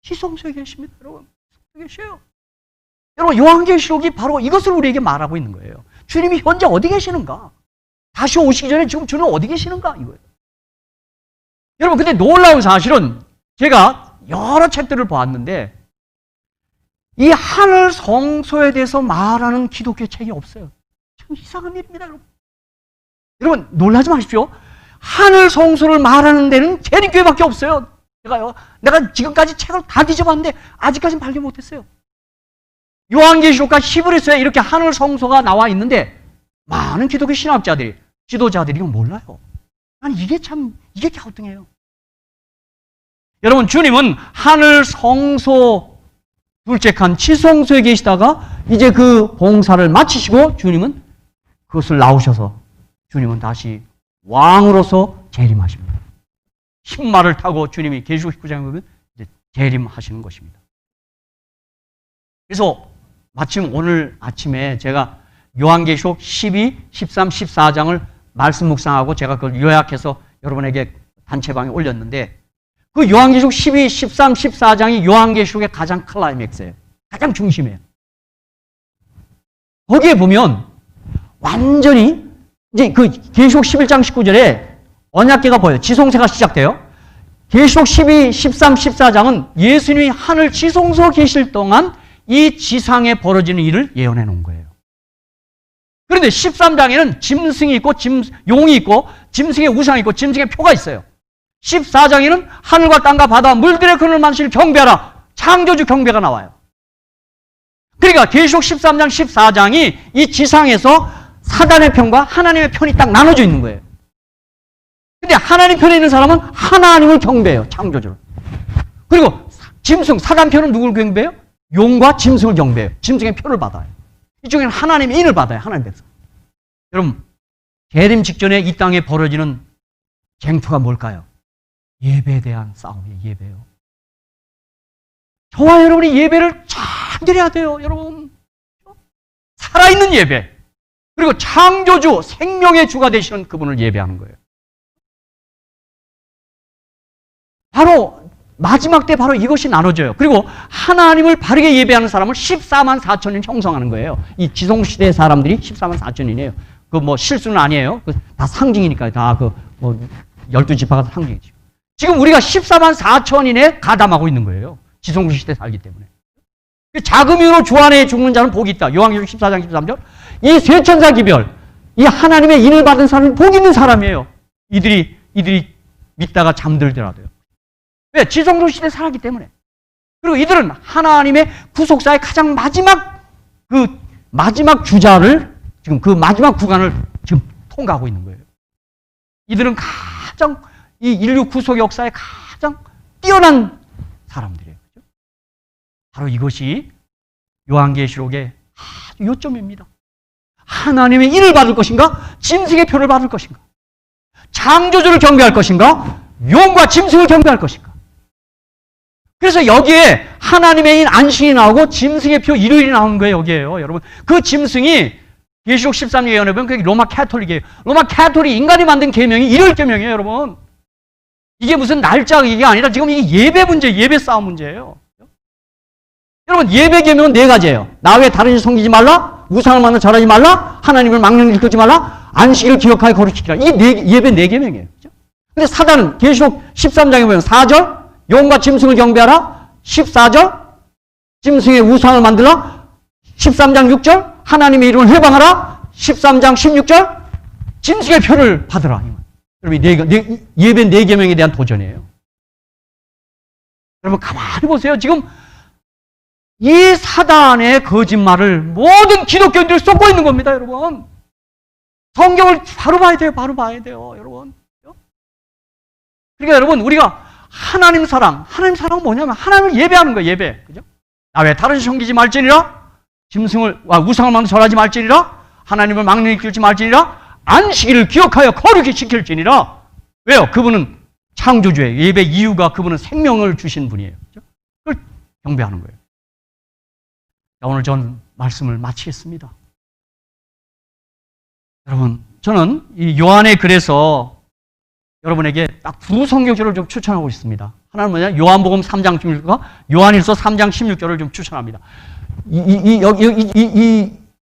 지성소에 계십니다, 여러분. 어디 계셔요? 여러분, 요한계시록이 바로 이것을 우리에게 말하고 있는 거예요. 주님이 현재 어디 계시는가? 다시 오시기 전에 지금 주님 어디 계시는가? 이거예요. 여러분, 근데 놀라운 사실은 제가 여러 책들을 보았는데 이 하늘 성소에 대해서 말하는 기독교 책이 없어요. 참 이상한 일입니다, 여러분. 여러분, 놀라지 마십시오. 하늘 성소를 말하는 데는 재림교회밖에 없어요. 내가 지금까지 책을 다 뒤져봤는데 아직까지는 발견 못했어요. 요한계시록과 히브리서에 이렇게 하늘 성소가 나와 있는데 많은 기독교 신학자들이, 지도자들이 이건 몰라요. 난 이게 갸우뚱해요. 여러분, 주님은 하늘 성소 둘째 칸 지성소에 계시다가 이제 그 봉사를 마치시고 주님은 그것을 나오셔서 주님은 다시 왕으로서 재림하십니다. 신말을 타고 주님이 계시록 19장에 보면 이제 재림하시는 것입니다. 그래서 마침 오늘 아침에 제가 요한계시록 12, 13, 14장을 말씀 묵상하고 제가 그걸 요약해서 여러분에게 단체방에 올렸는데 그 요한계시록 12, 13, 14장이 요한계시록의 가장 클라이맥스예요. 가장 중심이에요. 거기에 보면 완전히 이제 그 계시록 11장 19절에 언약궤가 보여요. 지성세가 시작돼요. 계시록 12, 13, 14장은 예수님이 하늘 지성소 계실 동안 이 지상에 벌어지는 일을 예언해 놓은 거예요. 그런데 13장에는 짐승이 있고 용이 있고 짐승의 우상이 있고 짐승의 표가 있어요. 14장에는 하늘과 땅과 바다와 물들의 그늘 만실 경배하라. 창조주 경배가 나와요. 그러니까 계시록 13장 14장이 이 지상에서 사단의 편과 하나님의 편이 딱 나눠져 있는 거예요. 근데 하나님 편에 있는 사람은 하나님을 경배해요. 창조주를. 그리고 짐승, 사단 편은 누굴 경배해요? 용과 짐승을 경배해요. 짐승의 표를 받아요. 이쪽에는 하나님의 인을 받아요. 하나님 백성. 여러분, 재림 직전에 이 땅에 벌어지는 쟁투가 뭘까요? 예배에 대한 싸움이에요. 예배요. 저와 여러분이 예배를 잘 드려야 돼요. 여러분. 살아있는 예배. 그리고 창조주, 생명의 주가 되시는 그분을 예배하는 거예요. 바로 마지막 때 바로 이것이 나눠져요. 그리고 하나님을 바르게 예배하는 사람을 14만 4천인 형성하는 거예요. 이 지성시대 사람들이 14만 4천이네요. 그 뭐 실수는 아니에요. 다 상징이니까 다 그 뭐 12지파가 상징이죠. 지금 우리가 14만 4천인에 가담하고 있는 거예요. 지성시대 살기 때문에. 자금으로 주 안에 죽는 자는 복이 있다. 요한계시록 14장 13절. 이 쇠천사 기별, 이 하나님의 인을 받은 사람은 복 있는 사람이에요. 이들이 믿다가 잠들더라도요. 왜? 지성소 시대에 살았기 때문에. 그리고 이들은 하나님의 구속사의 가장 마지막 주자를 지금 그 마지막 구간을 지금 통과하고 있는 거예요. 이들은 가장 이 인류 구속 역사에 가장 뛰어난 사람들이에요. 그렇죠? 바로 이것이 요한계시록의 아주 요점입니다. 하나님의 인을 받을 것인가? 짐승의 표를 받을 것인가? 창조주를 경배할 것인가? 용과 짐승을 경배할 것인가? 그래서 여기에 하나님의 인 안식이 나오고 짐승의 표 일요일이 나오는 거예요. 여기에요. 여러분, 그 짐승이 계시록 13장 예언에 보면 그게 로마 캐톨릭이에요. 로마 캐톨릭 인간이 만든 계명이 일요일 계명이에요. 여러분, 이게 무슨 날짜 이게 아니라 지금 이게 예배 문제, 예배 싸움 문제예요. 여러분, 예배 계명은 4가지예요. 나 외에 다른 일 섬기지 말라, 우상을 만나 절하지 말라, 하나님을 망령을 일컫지 말라, 안식일을 기억하여 거룩지키라. 이 예배 4계명이에요. 근데 사단은 계시록 13장에 보면 4절 용과 짐승을 경배하라, 14절 짐승의 우상을 만들라, 13장 6절 하나님의 이름을 회방하라, 13장 16절 짐승의 표를 받으라. 여러분, 예배 4계명에 대한 도전이에요. 여러분, 가만히 보세요. 지금 이 사단의 거짓말을 모든 기독교인들이 쏟고 있는 겁니다. 여러분, 성경을 바로 봐야 돼요. 바로 봐야 돼요. 여러분. 그러니까 여러분, 우리가 하나님은 뭐냐면 하나님을 예배하는 거예요. 예배. 그죠? 나 왜 다른 섬기지 말지니라, 우상을 만들어 절하지 말지니라, 하나님을 망령히 기울지 말지니라, 안식일을 기억하여 거룩히 지킬지니라. 왜요? 그분은 창조주예요. 예배 이유가 그분은 생명을 주신 분이에요. 그죠? 그걸 경배하는 거예요. 자, 오늘 전 말씀을 마치겠습니다. 여러분, 저는 이 요한의 글에서 여러분에게 딱 2성경절을 좀 추천하고 있습니다. 하나는 뭐냐? 요한복음 3장 16절과 요한일서 3장 16절을 좀 추천합니다.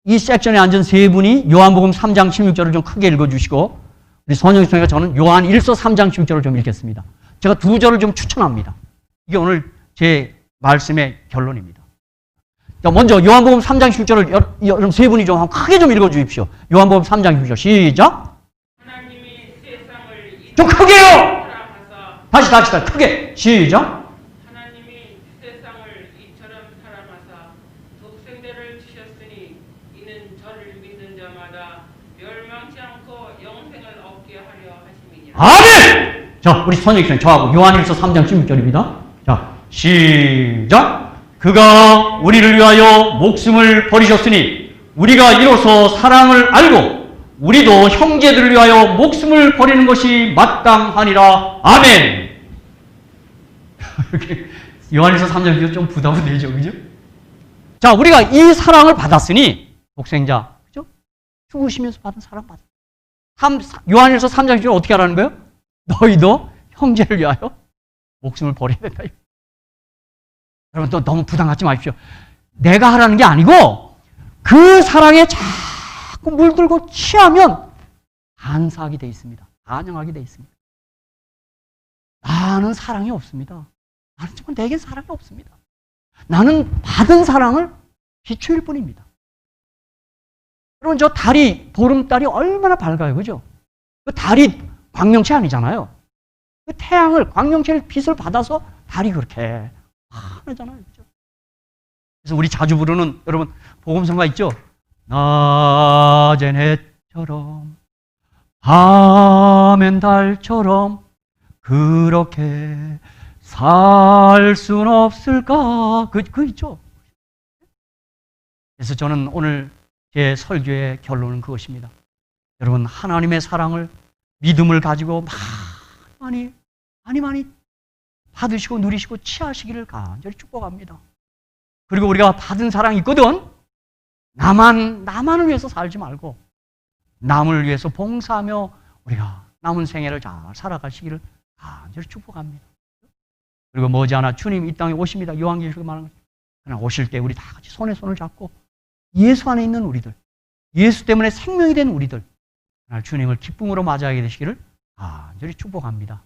이 섹션에 앉은 3분이 요한복음 3장 16절을 좀 크게 읽어주시고, 우리 선영수님과 저는 요한일서 3장 16절을 좀 읽겠습니다. 제가 2절을 좀 추천합니다. 이게 오늘 제 말씀의 결론입니다. 자, 먼저 요한복음 3장 6절을 여러분 세 분이 좀 크게 좀 읽어 주십시오. 요한복음 3장 6절 시작. 하나님이 세상을 좀 크게요. 사랑하사 다시 크게 시작. 하나님이 세상을 이처럼 사랑하사 독생자를 주셨으니 이는 저를 믿는 자마다 멸망치 않고 영생을 얻게 하려 하심이니라. 아멘! 자, 우리 선생님 저하고 요한일서 3장 16절입니다. 자, 시작. 그가 우리를 위하여 목숨을 버리셨으니 우리가 이로써 사랑을 알고 우리도 형제들을 위하여 목숨을 버리는 것이 마땅하니라. 아멘! 이렇게 요한일서 3장 16절 좀 부담은 되죠, 그죠? 자, 우리가 이 사랑을 받았으니 독생자, 그죠? 죽으시면서 받은 사랑 받았. 요한일서 3장 16절 어떻게 하라는 거예요? 너희도 형제를 위하여 목숨을 버려야 된다. 여러분 또 너무 부담 갖지 마십시오. 내가 하라는 게 아니고 그 사랑에 자꾸 물들고 취하면 반사하게 돼 있습니다. 반영하게 돼 있습니다. 나는 사랑이 없습니다. 나는 정말 내겐 사랑이 없습니다. 나는 받은 사랑을 비추일 뿐입니다. 여러분 저 달이 보름달이 얼마나 밝아요, 그죠? 그 달이 광명체 아니잖아요. 그 태양을 광명체를 빛을 받아서 달이 그렇게 환하잖아요, 그죠? 그래서 우리 자주 부르는 여러분 복음성가 있죠? 낮엔 해처럼 밤엔 달처럼 그렇게 살 순 없을까? 그 있죠? 그래서 저는 오늘 제 설교의 결론은 그것입니다. 여러분 하나님의 사랑을 믿음을 가지고 많이 받으시고 누리시고 취하시기를 간절히 축복합니다. 그리고 우리가 받은 사랑이 있거든. 나만을 위해서 살지 말고 남을 위해서 봉사하며 우리가 남은 생애를 잘 살아가시기를 간절히 축복합니다. 그리고 머지않아 주님 이 땅에 오십니다. 요한계시록에 말하는 거죠. 그러나 오실 때 우리 다 같이 손에 손을 잡고 예수 안에 있는 우리들, 예수 때문에 생명이 된 우리들, 주님을 기쁨으로 맞이하게 되시기를 간절히 축복합니다.